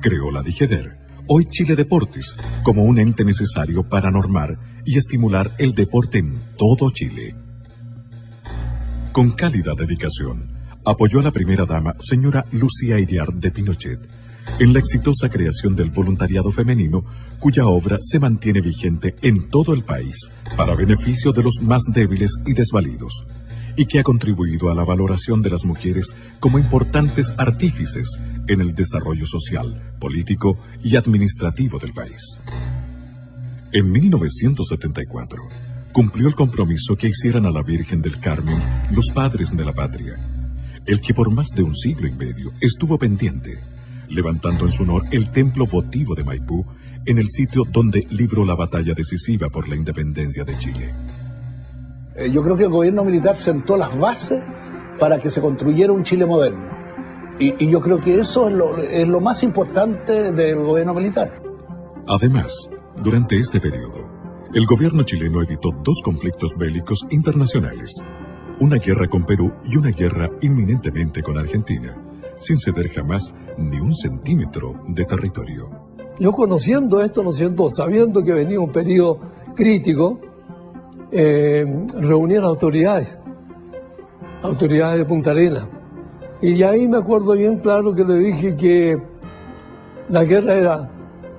Creó la DIGEDER, hoy Chile Deportes, como un ente necesario para normar y estimular el deporte en todo Chile. Con cálida dedicación, apoyó a la primera dama, señora Lucía Iriart de Pinochet, en la exitosa creación del voluntariado femenino, cuya obra se mantiene vigente en todo el país para beneficio de los más débiles y desvalidos, y que ha contribuido a la valoración de las mujeres como importantes artífices en el desarrollo social, político y administrativo del país. En 1974, cumplió el compromiso que hicieran a la Virgen del Carmen los padres de la patria, el que por más de un siglo y medio estuvo pendiente, levantando en su honor el templo votivo de Maipú, en el sitio donde libró la batalla decisiva por la independencia de Chile. Yo creo que el gobierno militar sentó las bases para que se construyera un Chile moderno. Y yo creo que eso es lo más importante del gobierno militar. Además, durante este periodo, el gobierno chileno evitó 2 conflictos bélicos internacionales, una guerra con Perú y una guerra inminentemente con Argentina, sin ceder jamás ni un centímetro de territorio. Yo conociendo esto, ¿no es cierto?, sabiendo que venía un periodo crítico, reuní a las autoridades de Punta Arenas, y ahí me acuerdo bien claro que le dije que la guerra era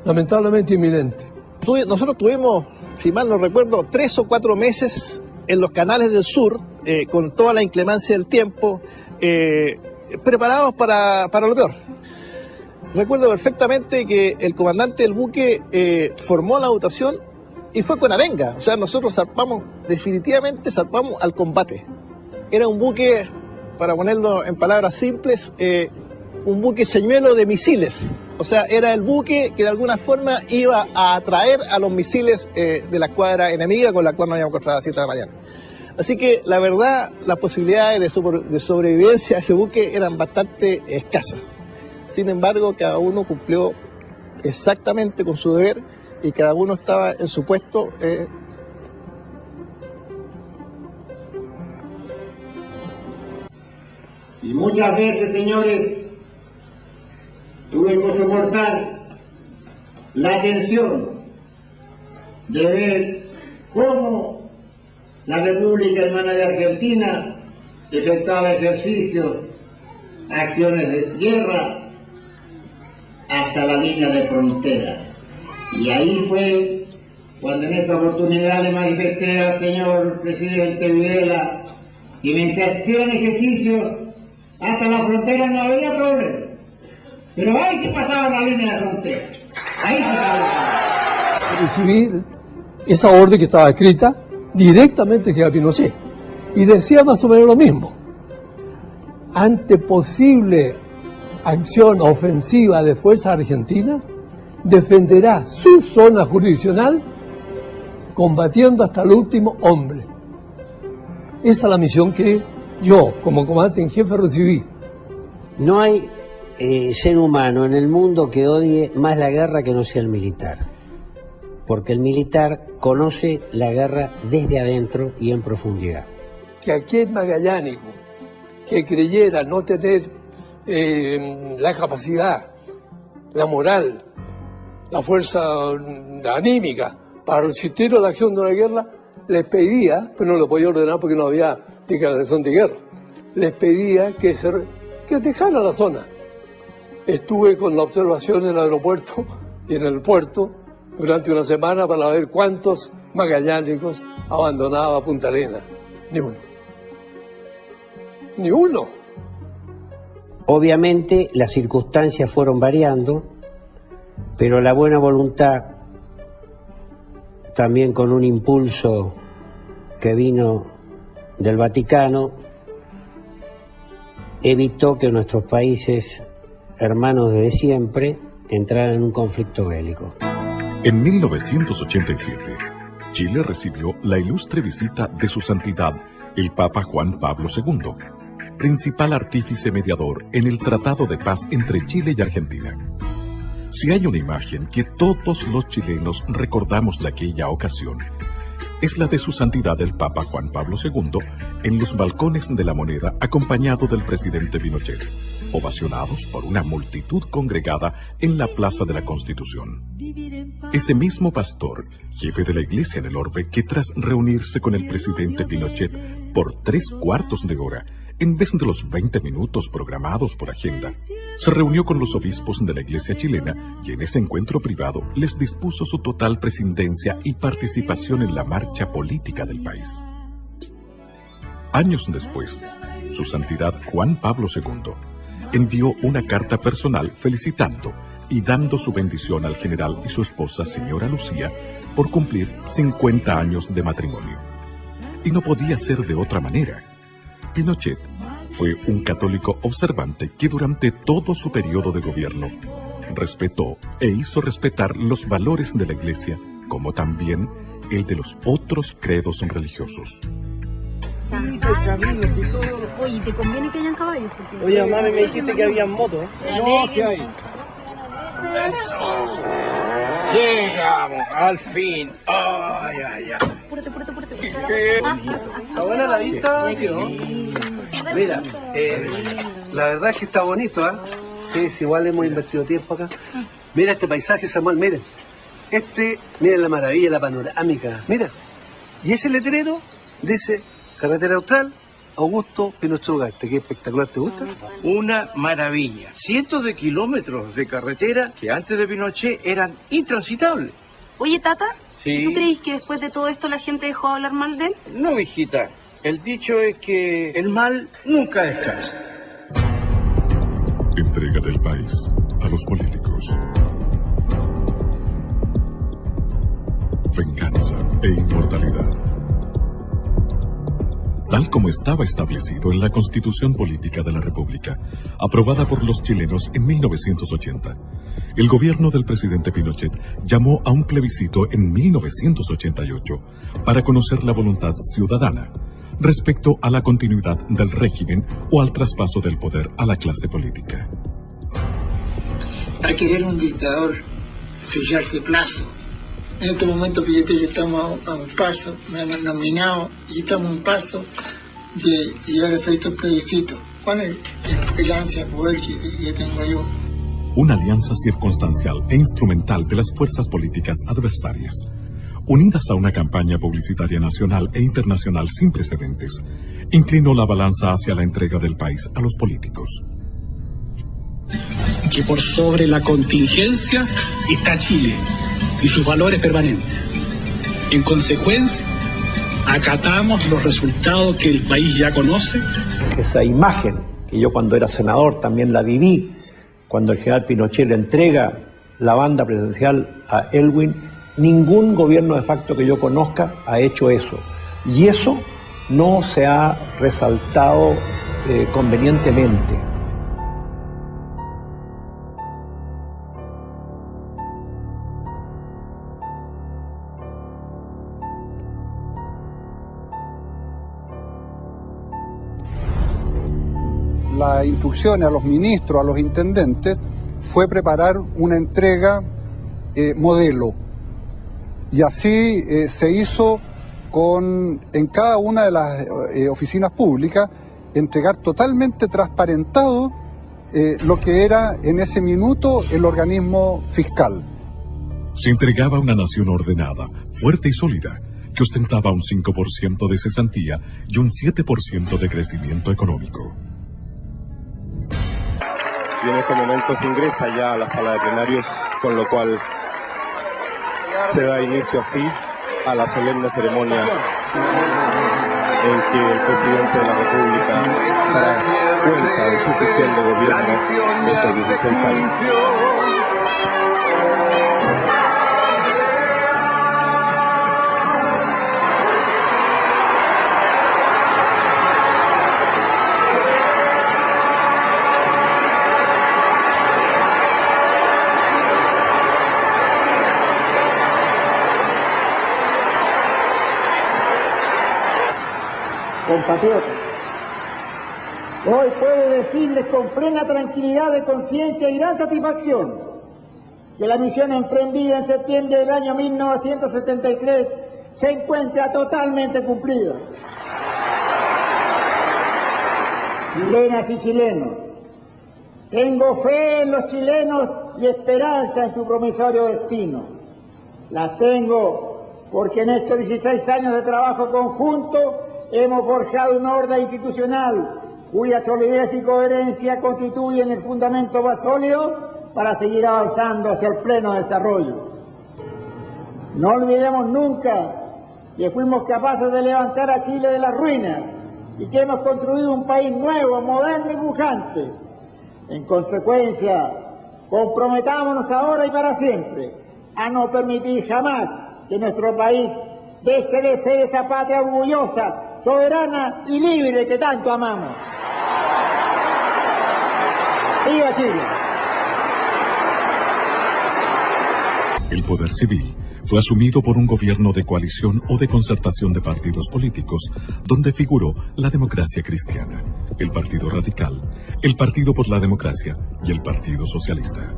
lamentablemente inminente. Nosotros tuvimos, si mal no recuerdo, 3 o 4 meses en los canales del sur, con toda la inclemencia del tiempo, preparados para lo peor. Recuerdo perfectamente que el comandante del buque formó la dotación y fue con arenga. O sea, nosotros definitivamente zarpamos al combate. Era un buque, para ponerlo en palabras simples, un buque señuelo de misiles. O sea, era el buque que de alguna forma iba a atraer a los misiles de la escuadra enemiga con la cual nos íbamos a encontrar a las 7 de la mañana. Así que, la verdad, las posibilidades de sobrevivencia a ese buque eran bastante escasas. Sin embargo, cada uno cumplió exactamente con su deber y cada uno estaba en su puesto. Y muchas veces, señores, tuve que soportar la tensión de ver cómo la República Hermana de Argentina efectuaba ejercicios, acciones de guerra hasta la línea de frontera. Y ahí fue cuando en esa oportunidad le manifesté al señor presidente Videla que mientras hicieran ejercicios hasta la frontera no había problema. Pero ahí se pasaba la línea de frontera. Ahí se pasaba. Recibí esa orden que estaba escrita directamente de Pinochet y decía más o menos lo mismo. Ante posible acción ofensiva de fuerzas argentinas, defenderá su zona jurisdiccional combatiendo hasta el último hombre. Esta es la misión que yo, como comandante en jefe, recibí. No hay ser humano en el mundo que odie más la guerra que no sea el militar. Porque el militar conoce la guerra desde adentro y en profundidad. Que aquel magallánico que creyera no tener la capacidad, la moral, la fuerza anímica para resistir a la acción de una guerra, les pedía, pero no lo podía ordenar porque no había declaración de guerra, les pedía que dejara la zona. Estuve con la observación en el aeropuerto y en el puerto durante una semana para ver cuántos magallánicos abandonaba Punta Arenas. Ni uno. Ni uno. Obviamente las circunstancias fueron variando, pero la buena voluntad, también con un impulso que vino del Vaticano, evitó que nuestros países hermanos desde siempre entraran en un conflicto bélico. En 1987, Chile recibió la ilustre visita de su santidad, el Papa Juan Pablo II, principal artífice mediador en el Tratado de Paz entre Chile y Argentina. Si hay una imagen que todos los chilenos recordamos de aquella ocasión, es la de su santidad el Papa Juan Pablo II en los balcones de la Moneda acompañado del presidente Pinochet, ovacionados por una multitud congregada en la Plaza de la Constitución. Ese mismo pastor, jefe de la iglesia en el orbe, que tras reunirse con el presidente Pinochet por 3/4 de hora, en vez de los 20 minutos programados por agenda, se reunió con los obispos de la iglesia chilena y en ese encuentro privado les dispuso su total presidencia y participación en la marcha política del país. Años después, su santidad Juan Pablo II envió una carta personal felicitando y dando su bendición al general y su esposa, señora Lucía, por cumplir 50 años de matrimonio. Y no podía ser de otra manera. Pinochet fue un católico observante que durante todo su periodo de gobierno respetó e hizo respetar los valores de la Iglesia, como también el de los otros credos religiosos. Oye, ¿te conviene que hayan caballos? Oye, mami, me dijiste que había motos. No, sí hay. Llegamos, al fin. Ay, ay, ay. Está buena la vista. Mira, la verdad es que está bonito, ¿ah? Sí, es igual, hemos invertido tiempo acá. Mira este paisaje, Samuel, miren. Miren la maravilla, la panorámica. Mira. Y ese letrero dice Carretera Austral, Augusto Pinochet Ugarte. ¿Qué espectacular, te gusta? Una maravilla. Cientos de kilómetros de carretera que antes de Pinochet eran intransitables. Oye, Tata, Sí. ¿tú crees que después de todo esto la gente dejó de hablar mal de él? No, hijita. El dicho es que el mal nunca descansa. Entrega del país a los políticos. Venganza e inmortalidad. Tal como estaba establecido en la Constitución Política de la República, aprobada por los chilenos en 1980, el gobierno del presidente Pinochet llamó a un plebiscito en 1988 para conocer la voluntad ciudadana respecto a la continuidad del régimen o al traspaso del poder a la clase política. A querer un dictador fijarse plazo. En este momento, fíjate que estamos a un paso, me han nominado y estamos a un paso de llegar a efecto plebiscito. ¿Cuál es el ansia de poder que tengo yo? Una alianza circunstancial e instrumental de las fuerzas políticas adversarias, unidas a una campaña publicitaria nacional e internacional sin precedentes, inclinó la balanza hacia la entrega del país a los políticos. Que por sobre la contingencia está Chile y sus valores permanentes. En consecuencia, acatamos los resultados que el país ya conoce. Esa imagen, que yo cuando era senador también la viví, cuando el general Pinochet le entrega la banda presidencial a Elwin, ningún gobierno de facto que yo conozca ha hecho eso. Y eso no se ha resaltado convenientemente. Las instrucciones a los ministros, a los intendentes, fue preparar una entrega modelo. Y así se hizo en cada una de las oficinas públicas, entregar totalmente transparentado lo que era en ese minuto el organismo fiscal. Se entregaba a una nación ordenada, fuerte y sólida, que ostentaba un 5% de cesantía y un 7% de crecimiento económico. Y en este momento se ingresa ya a la sala de plenarios, con lo cual se da inicio así a la solemne ceremonia en que el presidente de la República dará cuenta de su gestión de gobierno de estos 16 años. Compatriotas, hoy puedo decirles con plena tranquilidad de conciencia y gran satisfacción que la misión emprendida en septiembre del año 1973 se encuentra totalmente cumplida. Chilenas y chilenos, tengo fe en los chilenos y esperanza en su promisorio destino. La tengo porque en estos 16 años de trabajo conjunto hemos forjado una orden institucional cuya solidez y coherencia constituyen el fundamento más sólido para seguir avanzando hacia el pleno desarrollo. No olvidemos nunca que fuimos capaces de levantar a Chile de las ruinas y que hemos construido un país nuevo, moderno y pujante. En consecuencia, comprometámonos ahora y para siempre a no permitir jamás que nuestro país deje de ser esa patria orgullosa, soberana y libre que tanto amamos. ¡Viva Chile! El poder civil fue asumido por un gobierno de coalición o de concertación de partidos políticos, donde figuró la Democracia Cristiana, el Partido Radical, el Partido por la Democracia y el Partido Socialista.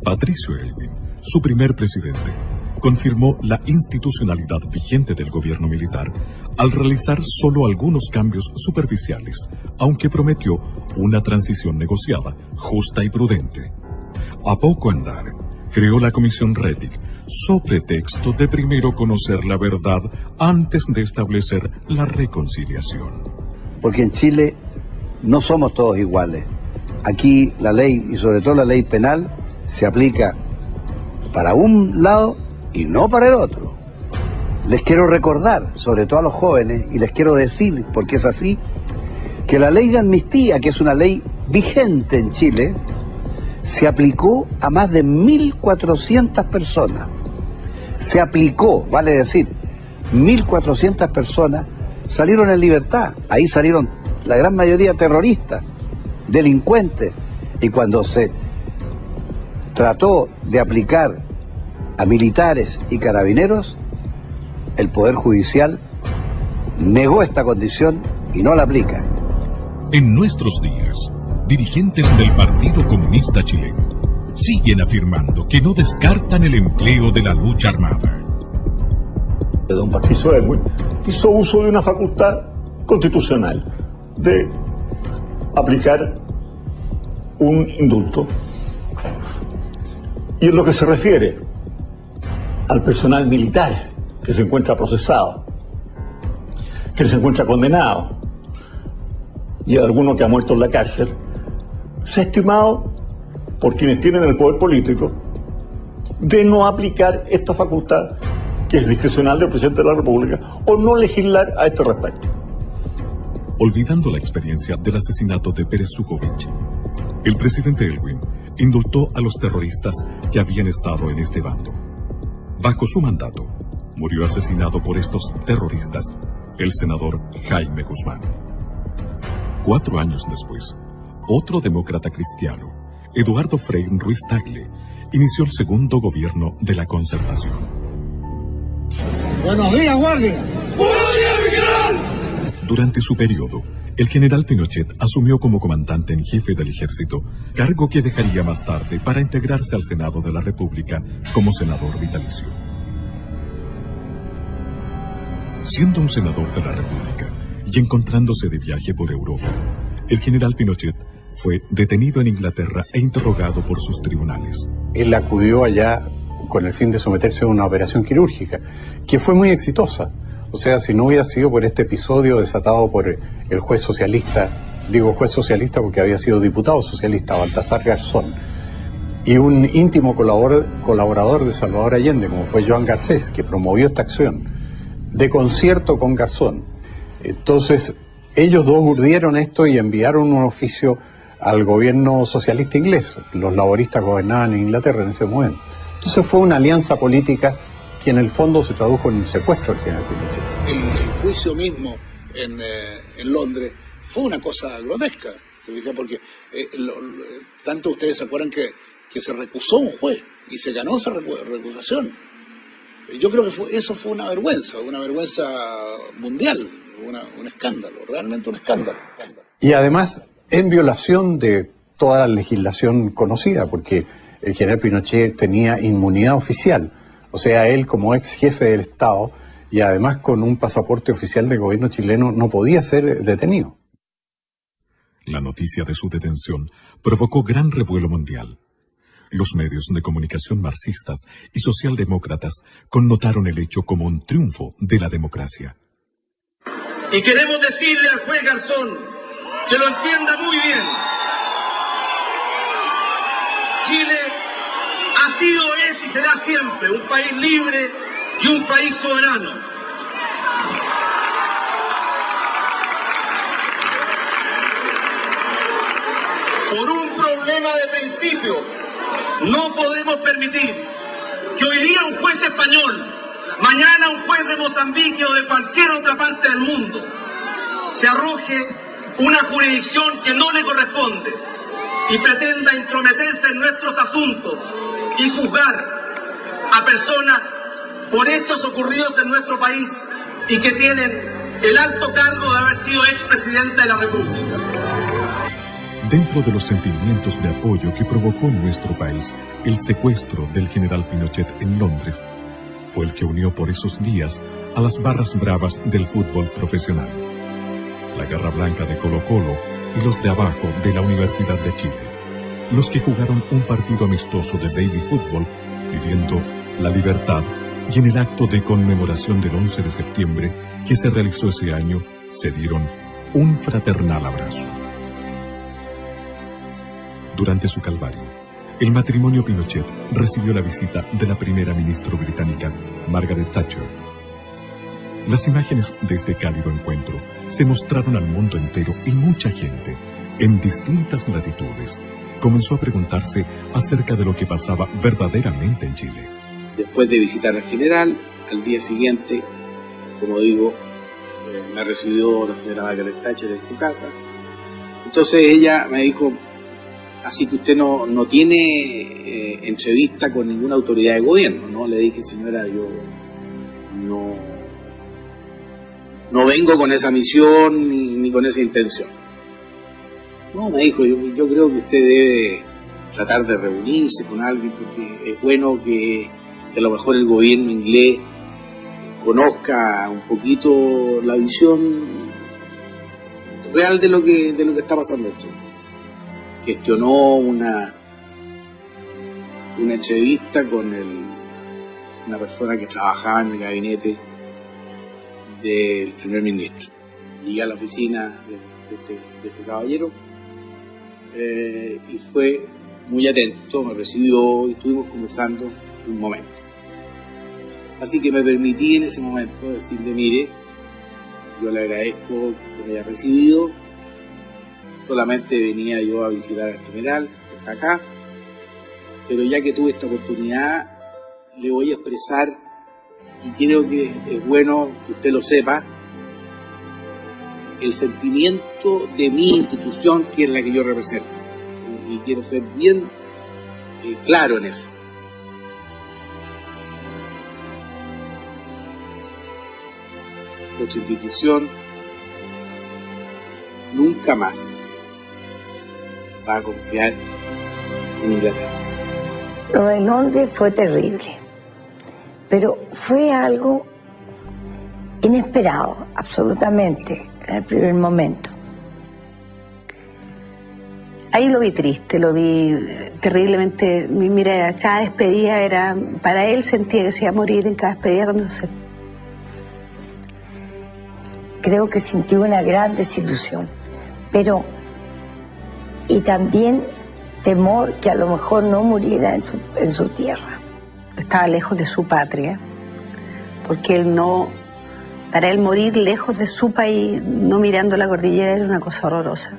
Patricio Elwin, su primer presidente, confirmó la institucionalidad vigente del gobierno militar al realizar solo algunos cambios superficiales, aunque prometió una transición negociada, justa y prudente. A poco andar, creó la Comisión Rettig, so pretexto de primero conocer la verdad antes de establecer la reconciliación. Porque en Chile no somos todos iguales. Aquí la ley, y sobre todo la ley penal, se aplica para un lado y no para el otro. Les quiero recordar, sobre todo a los jóvenes, y les quiero decir, porque es así, que la ley de amnistía, que es una ley vigente en Chile, se aplicó a más de 1.400 personas. Se aplicó, vale decir, 1.400 personas salieron en libertad. Ahí salieron la gran mayoría terroristas, delincuentes. Y cuando se trató de aplicar a militares y carabineros, el Poder Judicial negó esta condición y no la aplica. En nuestros días, dirigentes del Partido Comunista Chileno siguen afirmando que no descartan el empleo de la lucha armada. Don Patricio Elwin hizo uso de una facultad constitucional de aplicar un indulto. Y en lo que se refiere al personal militar que se encuentra procesado, que se encuentra condenado, y a alguno que ha muerto en la cárcel, se ha estimado por quienes tienen el poder político de no aplicar esta facultad que es discrecional del presidente de la República, o no legislar a este respecto. Olvidando la experiencia del asesinato de Pérez Sujovic, el presidente Elwin indultó a los terroristas que habían estado en este bando. Bajo su mandato, murió asesinado por estos terroristas el senador Jaime Guzmán. 4 años después, otro demócrata cristiano, Eduardo Frei Ruiz Tagle, inició el segundo gobierno de la Concertación. Buenos días, guardia. ¡Buenos días, mi general! Durante su periodo, el general Pinochet asumió como comandante en jefe del ejército, cargo que dejaría más tarde para integrarse al Senado de la República como senador vitalicio. Siendo un senador de la República y encontrándose de viaje por Europa, el general Pinochet fue detenido en Inglaterra e interrogado por sus tribunales. Él acudió allá con el fin de someterse a una operación quirúrgica, que fue muy exitosa. O sea, si no hubiera sido por este episodio desatado por el juez socialista, digo juez socialista porque había sido diputado socialista, Baltasar Garzón, y un íntimo colaborador de Salvador Allende, como fue Joan Garcés, que promovió esta acción, de concierto con Garzón. Entonces, ellos dos urdieron esto y enviaron un oficio al gobierno socialista inglés. Los laboristas gobernaban en Inglaterra en ese momento. Entonces fue una alianza política que en el fondo se tradujo en el secuestro del general Pinochet. El juicio mismo en Londres fue una cosa grotesca, ¿se fija? Porque tanto ustedes se acuerdan que se recusó un juez y se ganó esa recusación. Yo creo que eso fue una vergüenza mundial, un escándalo, realmente un escándalo. Y además en violación de toda la legislación conocida, porque el general Pinochet tenía inmunidad oficial. O sea, él como ex jefe del Estado y además con un pasaporte oficial del gobierno chileno no podía ser detenido. La noticia de su detención provocó gran revuelo mundial. Los medios de comunicación marxistas y socialdemócratas connotaron el hecho como un triunfo de la democracia. Y queremos decirle al juez Garzón que lo entienda muy bien. Chile ha sido, es y será siempre un país libre y un país soberano. Por un problema de principios, no podemos permitir que hoy día un juez español, mañana un juez de Mozambique o de cualquier otra parte del mundo, se arroje una jurisdicción que no le corresponde y pretenda intrometerse en nuestros asuntos y juzgar a personas por hechos ocurridos en nuestro país y que tienen el alto cargo de haber sido expresidente de la República. Dentro de los sentimientos de apoyo que provocó en nuestro país el secuestro del general Pinochet en Londres, fue el que unió por esos días a las barras bravas del fútbol profesional. La Garra Blanca de Colo-Colo y los de abajo de la Universidad de Chile, los que jugaron un partido amistoso de baby fútbol pidiendo la libertad y en el acto de conmemoración del 11 de septiembre que se realizó ese año se dieron un fraternal abrazo. Durante su calvario, el matrimonio Pinochet recibió la visita de la primera ministra británica, Margaret Thatcher. Las imágenes de este cálido encuentro se mostraron al mundo entero y mucha gente, en distintas latitudes, comenzó a preguntarse acerca de lo que pasaba verdaderamente en Chile. Después de visitar al general, al día siguiente, como digo, me recibió la señora Margaret Thatcher en su casa. Entonces ella me dijo: así que usted no tiene entrevista con ninguna autoridad de gobierno, ¿no? Le dije: señora, yo no vengo con esa misión ni con esa intención. No, me dijo, yo creo que usted debe tratar de reunirse con alguien, porque es bueno que a lo mejor el gobierno inglés conozca un poquito la visión real de lo que está pasando en Chile. Gestionó una entrevista con una persona que trabajaba en el gabinete del primer ministro. Llegué a la oficina de este caballero y fue muy atento, me recibió y estuvimos conversando un momento. Así que me permití en ese momento decirle, mire, yo le agradezco que me haya recibido, solamente venía yo a visitar al general, que está acá, pero ya que tuve esta oportunidad, le voy a expresar, y creo que es bueno que usted lo sepa, el sentimiento de mi institución, que es la que yo represento. Y quiero ser bien claro en eso. Nuestra institución nunca más va a confiar en Inglaterra. Lo de Londres fue terrible, pero fue algo inesperado, absolutamente, en el primer momento. Ahí lo vi triste, lo vi terriblemente. Mira, cada despedida era, para él sentía que se iba a morir en cada despedida cuando se... Creo que sintió una gran desilusión, pero, y también temor que a lo mejor no muriera en su tierra. Estaba lejos de su patria, porque él no, para él morir lejos de su país, no mirando la cordillera, era una cosa horrorosa.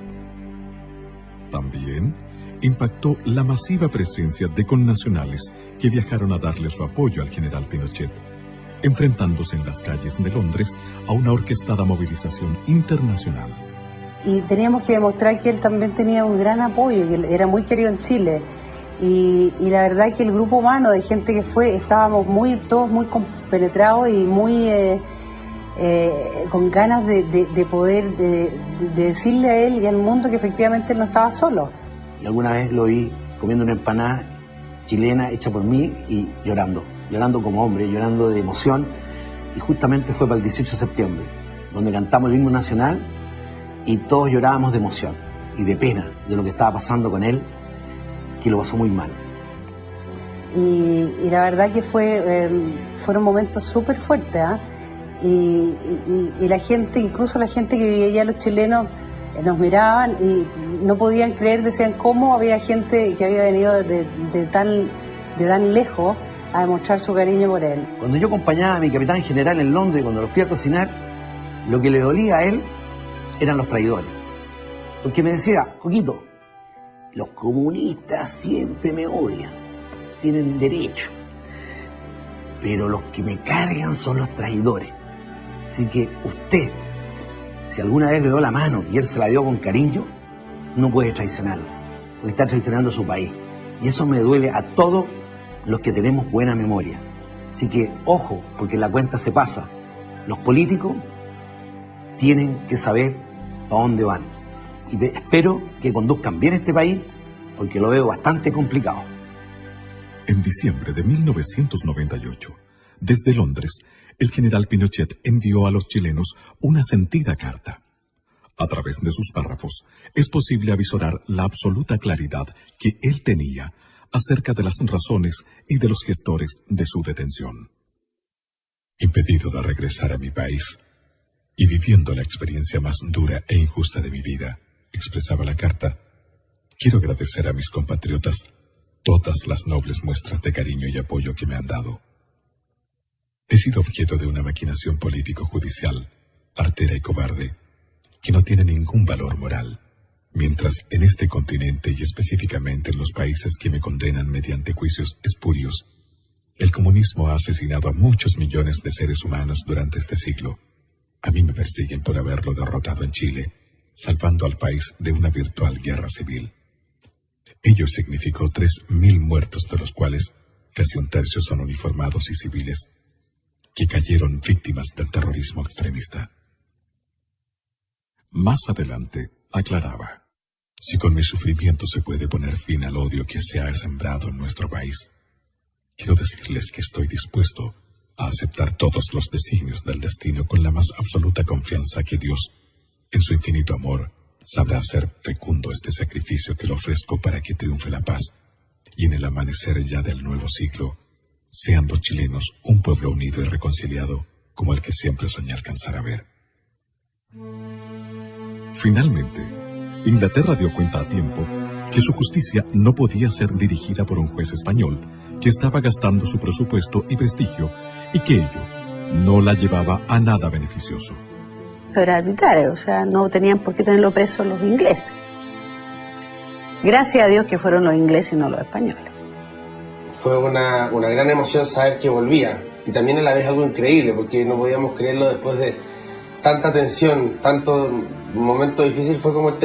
También impactó la masiva presencia de connacionales que viajaron a darle su apoyo al general Pinochet, enfrentándose en las calles de Londres a una orquestada movilización internacional. Y teníamos que demostrar que él también tenía un gran apoyo, que él era muy querido en Chile. Y la verdad es que el grupo humano de gente que fue, estábamos todos muy compenetrados y muy con ganas de poder decirle a él y al mundo que efectivamente él no estaba solo. Y alguna vez lo vi comiendo una empanada chilena hecha por mí y llorando como hombre, llorando de emoción. Y justamente fue para el 18 de septiembre, donde cantamos el himno nacional y todos llorábamos de emoción y de pena de lo que estaba pasando con él, que lo pasó muy mal. Y la verdad que fueron momentos súper fuertes, ¿eh? Y la gente, incluso la gente que vivía allá, los chilenos, nos miraban y no podían creer, decían cómo había gente que había venido de tan lejos a demostrar su cariño por él. Cuando yo acompañaba a mi capitán general en Londres, cuando lo fui a cocinar, lo que le dolía a él eran los traidores. Porque me decía, Coquito, los comunistas siempre me odian, tienen derecho, pero los que me cargan son los traidores. Así que usted, si alguna vez le dio la mano y él se la dio con cariño, no puede traicionarlo, porque está traicionando a su país. Y eso me duele a todos los que tenemos buena memoria. Así que, ojo, porque la cuenta se pasa. Los políticos tienen que saber a dónde van. Y espero que conduzcan bien este país, porque lo veo bastante complicado. En diciembre de 1998, desde Londres, el general Pinochet envió a los chilenos una sentida carta. A través de sus párrafos, es posible avisorar la absoluta claridad que él tenía acerca de las razones y de los gestores de su detención. Impedido de regresar a mi país y viviendo la experiencia más dura e injusta de mi vida, expresaba la carta, quiero agradecer a mis compatriotas todas las nobles muestras de cariño y apoyo que me han dado. He sido objeto de una maquinación político-judicial, artera y cobarde, que no tiene ningún valor moral, mientras en este continente y específicamente en los países que me condenan mediante juicios espurios, el comunismo ha asesinado a muchos millones de seres humanos durante este siglo. A mí me persiguen por haberlo derrotado en Chile, salvando al país de una virtual guerra civil. Ello significó 3.000 muertos, de los cuales casi un tercio son uniformados y civiles, que cayeron víctimas del terrorismo extremista. Más adelante, aclaraba, si con mi sufrimiento se puede poner fin al odio que se ha sembrado en nuestro país, quiero decirles que estoy dispuesto a aceptar todos los designios del destino con la más absoluta confianza que Dios, en su infinito amor, sabrá hacer fecundo este sacrificio que le ofrezco para que triunfe la paz, y en el amanecer ya del nuevo siglo, sean los chilenos un pueblo unido y reconciliado como el que siempre soñé alcanzar a ver. Finalmente, Inglaterra dio cuenta a tiempo que su justicia no podía ser dirigida por un juez español que estaba gastando su presupuesto y prestigio y que ello no la llevaba a nada beneficioso. Era arbitrario, o sea, no tenían por qué tenerlo preso los ingleses. Gracias a Dios que fueron los ingleses y no los españoles. Fue una gran emoción saber que volvía, y también a la vez algo increíble, porque no podíamos creerlo después de tanta tensión, tanto momento difícil. Fue como el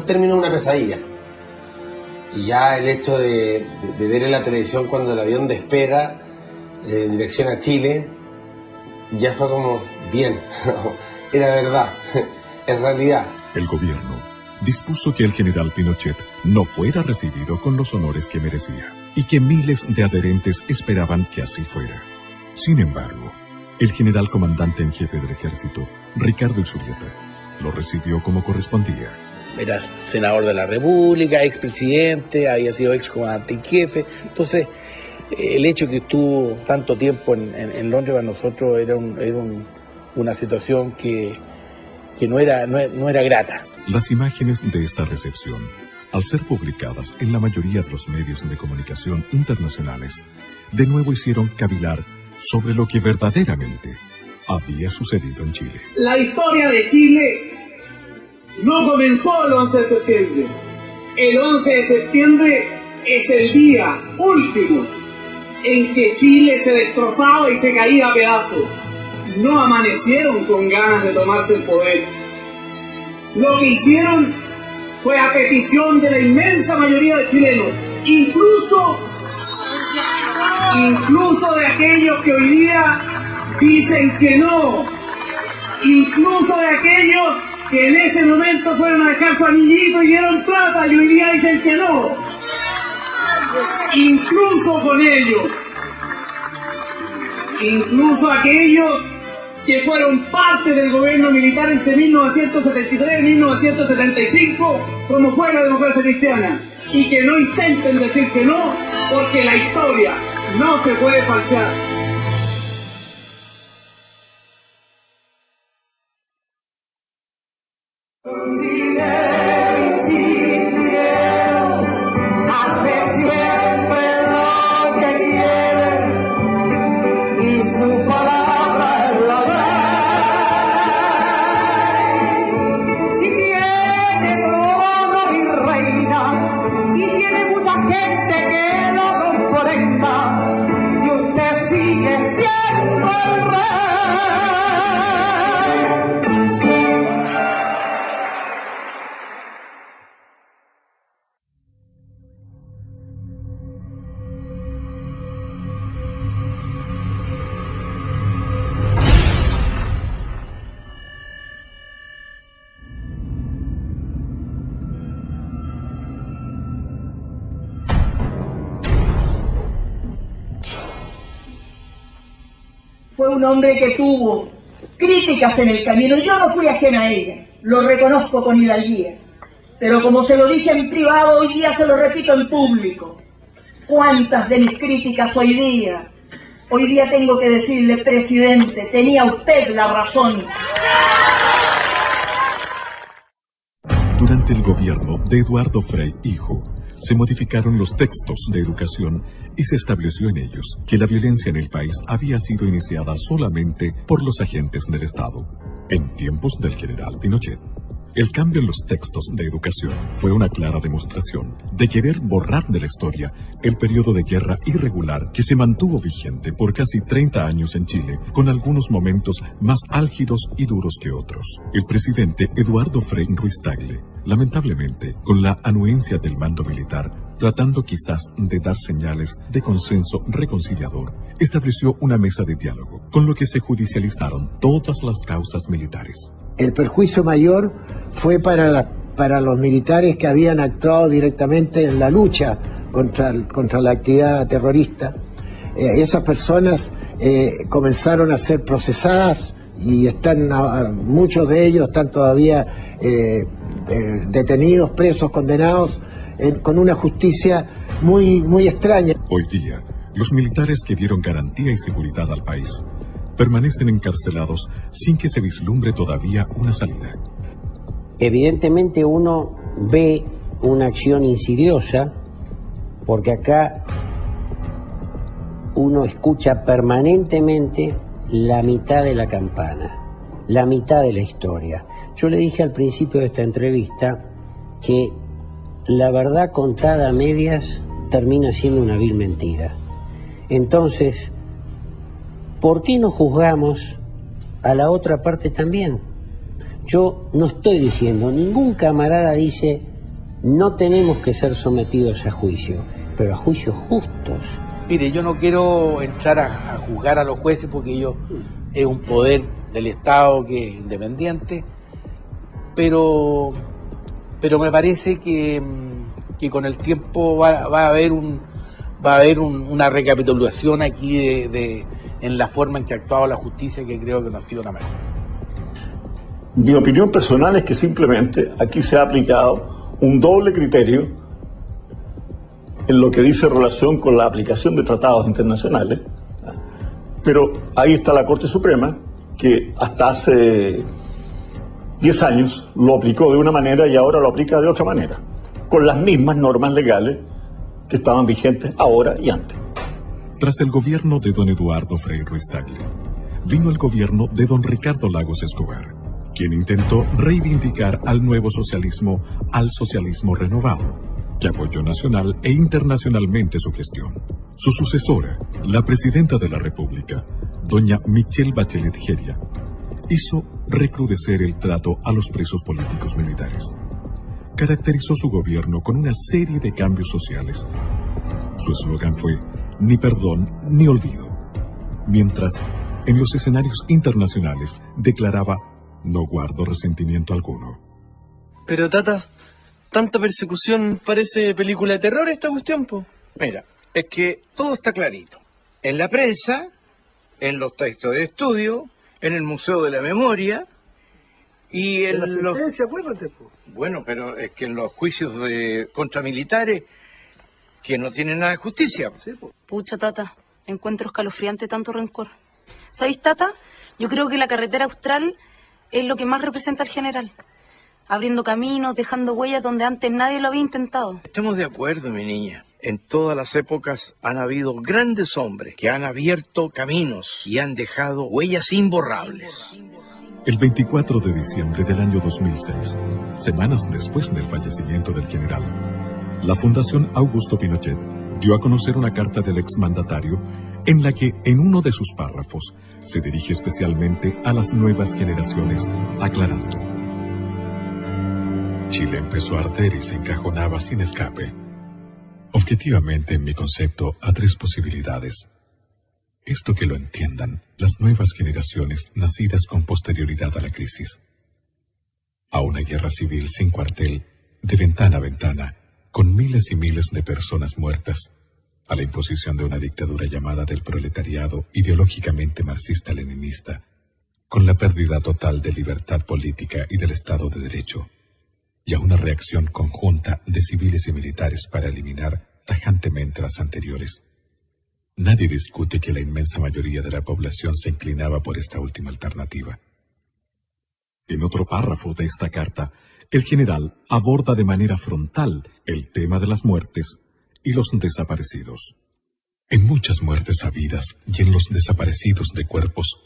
término de una pesadilla. Y ya el hecho de ver en la televisión cuando el avión despega en dirección a Chile, ya fue como, bien, era verdad, en realidad. El gobierno dispuso que el general Pinochet no fuera recibido con los honores que merecía, y que miles de adherentes esperaban que así fuera. Sin embargo, el general comandante en jefe del ejército, Ricardo Isurieta, lo recibió como correspondía. Era senador de la República, expresidente, había sido excomandante en jefe. Entonces, el hecho que estuvo tanto tiempo en Londres para nosotros era una situación que no era grata. Las imágenes de esta recepción, al ser publicadas en la mayoría de los medios de comunicación internacionales, de nuevo hicieron cavilar sobre lo que verdaderamente había sucedido en Chile. La historia de Chile no comenzó el 11 de septiembre. El 11 de septiembre es el día último en que Chile se destrozaba y se caía a pedazos. No amanecieron con ganas de tomarse el poder. Lo que hicieron fue a petición de la inmensa mayoría de chilenos, incluso de aquellos que hoy día dicen que no, incluso de aquellos que en ese momento fueron a dejar su anillito y dieron plata y hoy día dicen que no. Incluso con ellos, incluso aquellos que fueron parte del gobierno militar entre 1973 y 1975, como fue la democracia cristiana, y que no intenten decir que no, porque la historia no se puede falsear. Fue un hombre que tuvo críticas en el camino. Yo no fui ajena a ella, lo reconozco con hidalguía. Pero como se lo dije en privado, hoy día se lo repito en público. ¿Cuántas de mis críticas hoy día tengo que decirle, presidente, tenía usted la razón? Durante el gobierno de Eduardo Frei hijo, se modificaron los textos de educación y se estableció en ellos que la violencia en el país había sido iniciada solamente por los agentes del Estado, en tiempos del general Pinochet. El cambio en los textos de educación fue una clara demostración de querer borrar de la historia el periodo de guerra irregular que se mantuvo vigente por casi 30 años en Chile, con algunos momentos más álgidos y duros que otros. El presidente Eduardo Frei Ruiz-Tagle, lamentablemente, con la anuencia del mando militar, tratando quizás de dar señales de consenso reconciliador, estableció una mesa de diálogo, con lo que se judicializaron todas las causas militares. El perjuicio mayor fue para los militares que habían actuado directamente en la lucha contra la actividad terrorista. Esas personas comenzaron a ser procesadas y muchos de ellos están todavía detenidos, presos, condenados, con una justicia muy extraña. Hoy día, los militares que dieron garantía y seguridad al país permanecen encarcelados sin que se vislumbre todavía una salida. Evidentemente uno ve una acción insidiosa, porque acá uno escucha permanentemente la mitad de la campana, la mitad de la historia. Yo le dije al principio de esta entrevista que la verdad contada a medias termina siendo una vil mentira. Entonces, ¿por qué no juzgamos a la otra parte también? Yo no estoy diciendo, ningún camarada dice, no tenemos que ser sometidos a juicio, pero a juicios justos. Mire, yo no quiero entrar a juzgar a los jueces porque ellos es un poder del Estado que es independiente, pero me parece que con el tiempo va a haber una recapitulación aquí en la forma en que ha actuado la justicia, que creo que no ha sido la mejor. Mi opinión personal es que simplemente aquí se ha aplicado un doble criterio en lo que dice relación con la aplicación de tratados internacionales, pero ahí está la Corte Suprema, que hasta hace 10 años lo aplicó de una manera y ahora lo aplica de otra manera, con las mismas normas legales que estaban vigentes ahora y antes. Tras el gobierno de don Eduardo Frei Ruiz-Tagle, vino el gobierno de don Ricardo Lagos Escobar, quien intentó reivindicar al nuevo socialismo, al socialismo renovado, que apoyó nacional e internacionalmente su gestión. Su sucesora, la presidenta de la República, doña Michelle Bachelet Jeria, hizo recrudecer el trato a los presos políticos militares. Caracterizó su gobierno con una serie de cambios sociales. Su eslogan fue ni perdón ni olvido, mientras en los escenarios internacionales declaraba no guardo resentimiento alguno. Pero Tata, tanta persecución parece película de terror esta cuestión, po. Mira, es que todo está clarito. En la prensa, en los textos de estudio, en el Museo de la Memoria y en la los... sentencia, acuérdate, po. Bueno, pero es que en los juicios contra militares que no tienen nada de justicia. Sí, po. Pucha, Tata, encuentro escalofriante tanto rencor. ¿Sabéis, Tata? Yo creo que la carretera austral es lo que más representa al general. Abriendo caminos, dejando huellas donde antes nadie lo había intentado. Estamos de acuerdo, mi niña. En todas las épocas han habido grandes hombres que han abierto caminos y han dejado huellas imborrables. El 24 de diciembre del año 2006, semanas después del fallecimiento del general, la Fundación Augusto Pinochet dio a conocer una carta del exmandatario en la que, en uno de sus párrafos, se dirige especialmente a las nuevas generaciones, aclarando: Chile empezó a arder y se encajonaba sin escape. Objetivamente, en mi concepto, a 3 posibilidades. Esto que lo entiendan las nuevas generaciones nacidas con posterioridad a la crisis. A una guerra civil sin cuartel, de ventana a ventana, con miles y miles de personas muertas, a la imposición de una dictadura llamada del proletariado ideológicamente marxista-leninista, con la pérdida total de libertad política y del Estado de Derecho, y a una reacción conjunta de civiles y militares para eliminar tajantemente las anteriores. Nadie discute que la inmensa mayoría de la población se inclinaba por esta última alternativa. En otro párrafo de esta carta, el general aborda de manera frontal el tema de las muertes y los desaparecidos. En muchas muertes habidas y en los desaparecidos de cuerpos,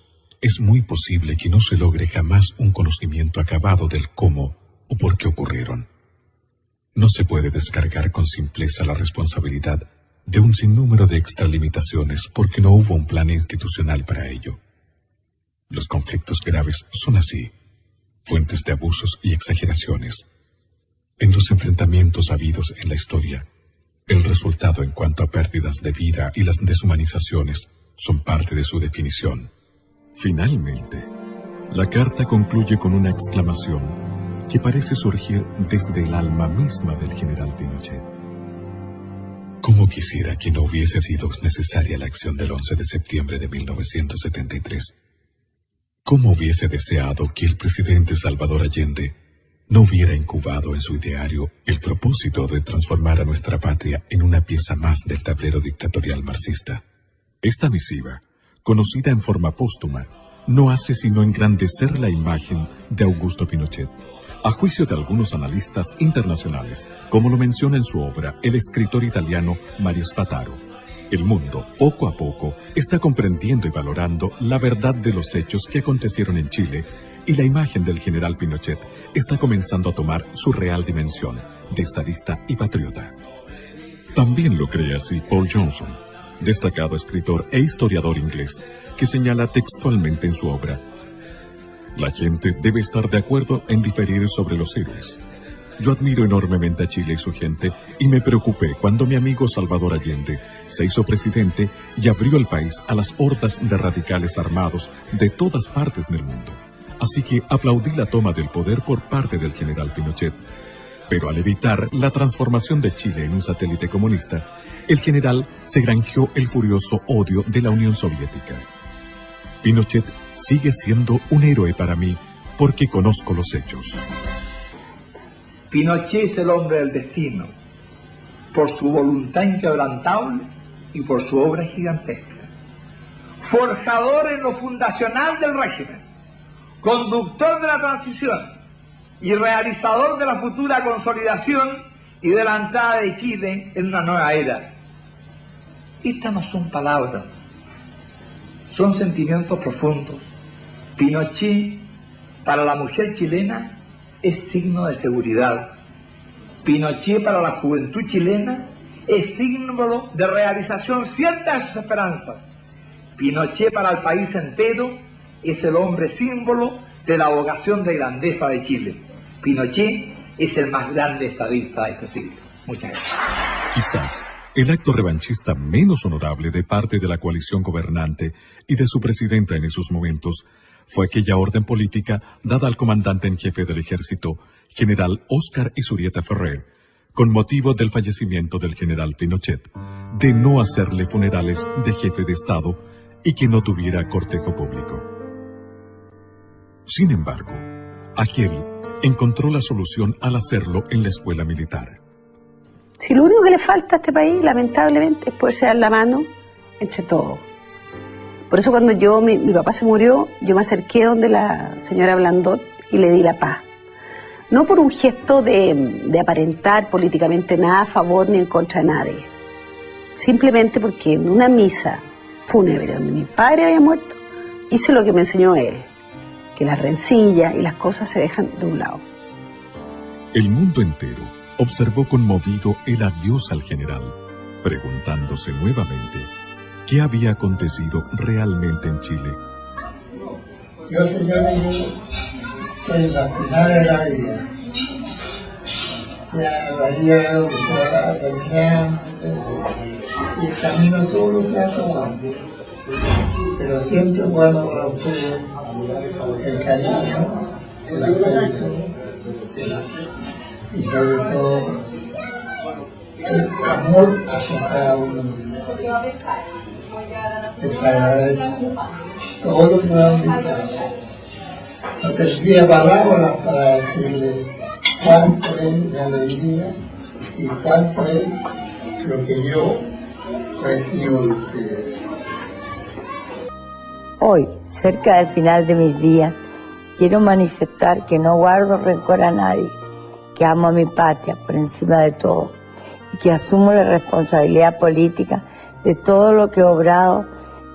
es muy posible que no se logre jamás un conocimiento acabado del cómo o por qué ocurrieron. No se puede descargar con simpleza la responsabilidad de un sinnúmero de extralimitaciones porque no hubo un plan institucional para ello. Los conflictos graves son así, fuentes de abusos y exageraciones. En los enfrentamientos habidos en la historia, el resultado en cuanto a pérdidas de vida y las deshumanizaciones son parte de su definición. Finalmente, la carta concluye con una exclamación que parece surgir desde el alma misma del general Pinochet. ¿Cómo quisiera que no hubiese sido necesaria la acción del 11 de septiembre de 1973? ¿Cómo hubiese deseado que el presidente Salvador Allende no hubiera incubado en su ideario el propósito de transformar a nuestra patria en una pieza más del tablero dictatorial marxista? Esta misiva, conocida en forma póstuma, no hace sino engrandecer la imagen de Augusto Pinochet, a juicio de algunos analistas internacionales, como lo menciona en su obra el escritor italiano Mario Spataro. El mundo, poco a poco, está comprendiendo y valorando la verdad de los hechos que acontecieron en Chile, y la imagen del general Pinochet está comenzando a tomar su real dimensión de estadista y patriota. También lo cree así Paul Johnson, destacado escritor e historiador inglés, que señala textualmente en su obra: la gente debe estar de acuerdo en diferir sobre los héroes. Yo admiro enormemente a Chile y su gente, y me preocupé cuando mi amigo Salvador Allende se hizo presidente y abrió el país a las hordas de radicales armados de todas partes del mundo. Así que aplaudí la toma del poder por parte del general Pinochet. Pero al evitar la transformación de Chile en un satélite comunista, el general se granjeó el furioso odio de la Unión Soviética. Pinochet sigue siendo un héroe para mí porque conozco los hechos. Pinochet es el hombre del destino, por su voluntad inquebrantable y por su obra gigantesca. Forjador en lo fundacional del régimen, conductor de la transición y realizador de la futura consolidación y de la entrada de Chile en una nueva era. Estas no son palabras, son sentimientos profundos. Pinochet, para la mujer chilena, es signo de seguridad. Pinochet, para la juventud chilena, es símbolo de realización cierta de sus esperanzas. Pinochet, para el país entero, es el hombre símbolo de la vocación de grandeza de Chile. Pinochet es el más grande estadista de este siglo. Muchas gracias. Quizás el acto revanchista menos honorable de parte de la coalición gobernante y de su presidenta en esos momentos fue aquella orden política dada al comandante en jefe del ejército, general Óscar Izurieta Ferrer, con motivo del fallecimiento del general Pinochet, de no hacerle funerales de jefe de Estado y que no tuviera cortejo público. Sin embargo, aquel encontró la solución al hacerlo en la escuela militar. Si lo único que le falta a este país, lamentablemente, es poderse dar la mano entre todos. Por eso cuando mi papá se murió, yo me acerqué donde la señora Blandón y le di la paz. No por un gesto de aparentar políticamente nada a favor ni en contra de nadie. Simplemente porque en una misa fúnebre donde mi padre había muerto, hice lo que me enseñó él, que las rencillas y las cosas se dejan de un lado. El mundo entero observó conmovido el adiós al general, preguntándose nuevamente qué había acontecido realmente en Chile. Yo, señores, estoy en la final de la vida. Ya la vida veo que se va terminando y el camino solo se va acabando. Pero siempre guardo para ustedes el cariño, el afecto, y sobre todo el amor hacia cada uno de ustedes. Les agradezco todo lo que me han invitado. No tendría palabras para decirles cuánto es mi alegría y cuánto es lo que yo recibo de ustedes. Hoy, cerca del final de mis días, quiero manifestar que no guardo rencor a nadie, que amo a mi patria por encima de todo y que asumo la responsabilidad política de todo lo que he obrado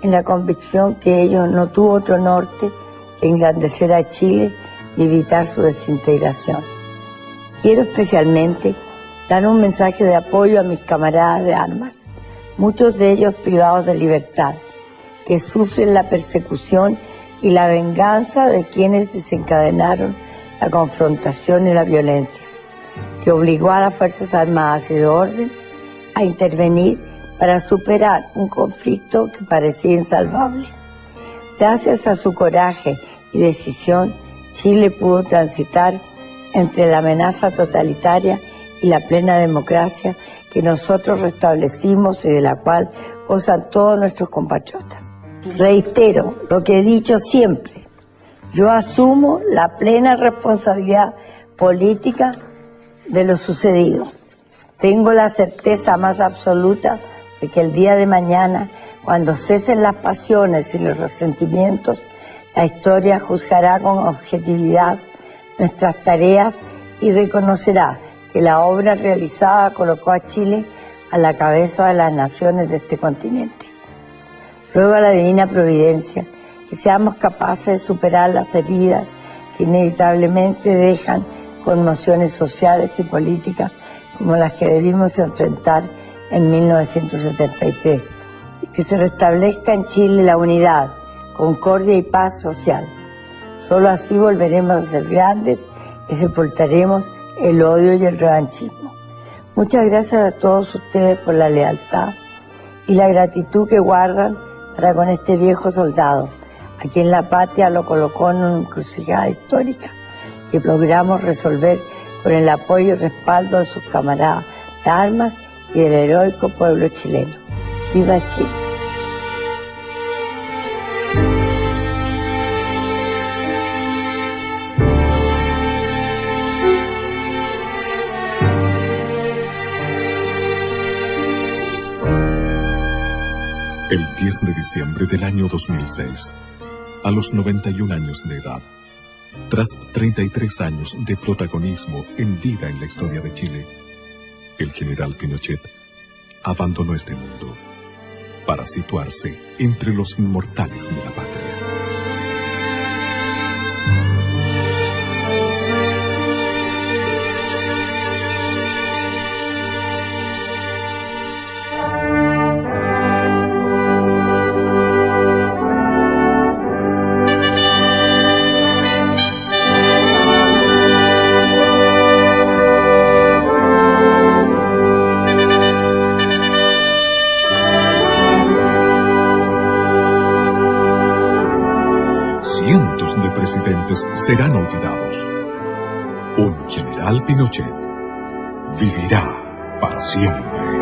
en la convicción que ello no tuvo otro norte que engrandecer a Chile y evitar su desintegración. Quiero especialmente dar un mensaje de apoyo a mis camaradas de armas, muchos de ellos privados de libertad, que sufren la persecución y la venganza de quienes desencadenaron la confrontación y la violencia, que obligó a las Fuerzas Armadas y de orden a intervenir para superar un conflicto que parecía insalvable. Gracias a su coraje y decisión, Chile pudo transitar entre la amenaza totalitaria y la plena democracia que nosotros restablecimos y de la cual gozan todos nuestros compatriotas. Reitero lo que he dicho siempre, yo asumo la plena responsabilidad política de lo sucedido. Tengo la certeza más absoluta de que el día de mañana, cuando cesen las pasiones y los resentimientos, la historia juzgará con objetividad nuestras tareas y reconocerá que la obra realizada colocó a Chile a la cabeza de las naciones de este continente. Ruego a la divina providencia que seamos capaces de superar las heridas que inevitablemente dejan conmociones sociales y políticas como las que debimos enfrentar en 1973, y que se restablezca en Chile la unidad, concordia y paz social. Solo así volveremos a ser grandes y sepultaremos el odio y el revanchismo. Muchas gracias a todos ustedes por la lealtad y la gratitud que guardan para con este viejo soldado, a quien la patria lo colocó en una encrucijada histórica que logramos resolver con el apoyo y respaldo de sus camaradas de armas y del heroico pueblo chileno. ¡Viva Chile! El 10 de diciembre del año 2006, a los 91 años de edad, tras 33 años de protagonismo en vida en la historia de Chile, el general Pinochet abandonó este mundo para situarse entre los inmortales de la patria. Cientos de presidentes serán olvidados. Un general Pinochet vivirá para siempre.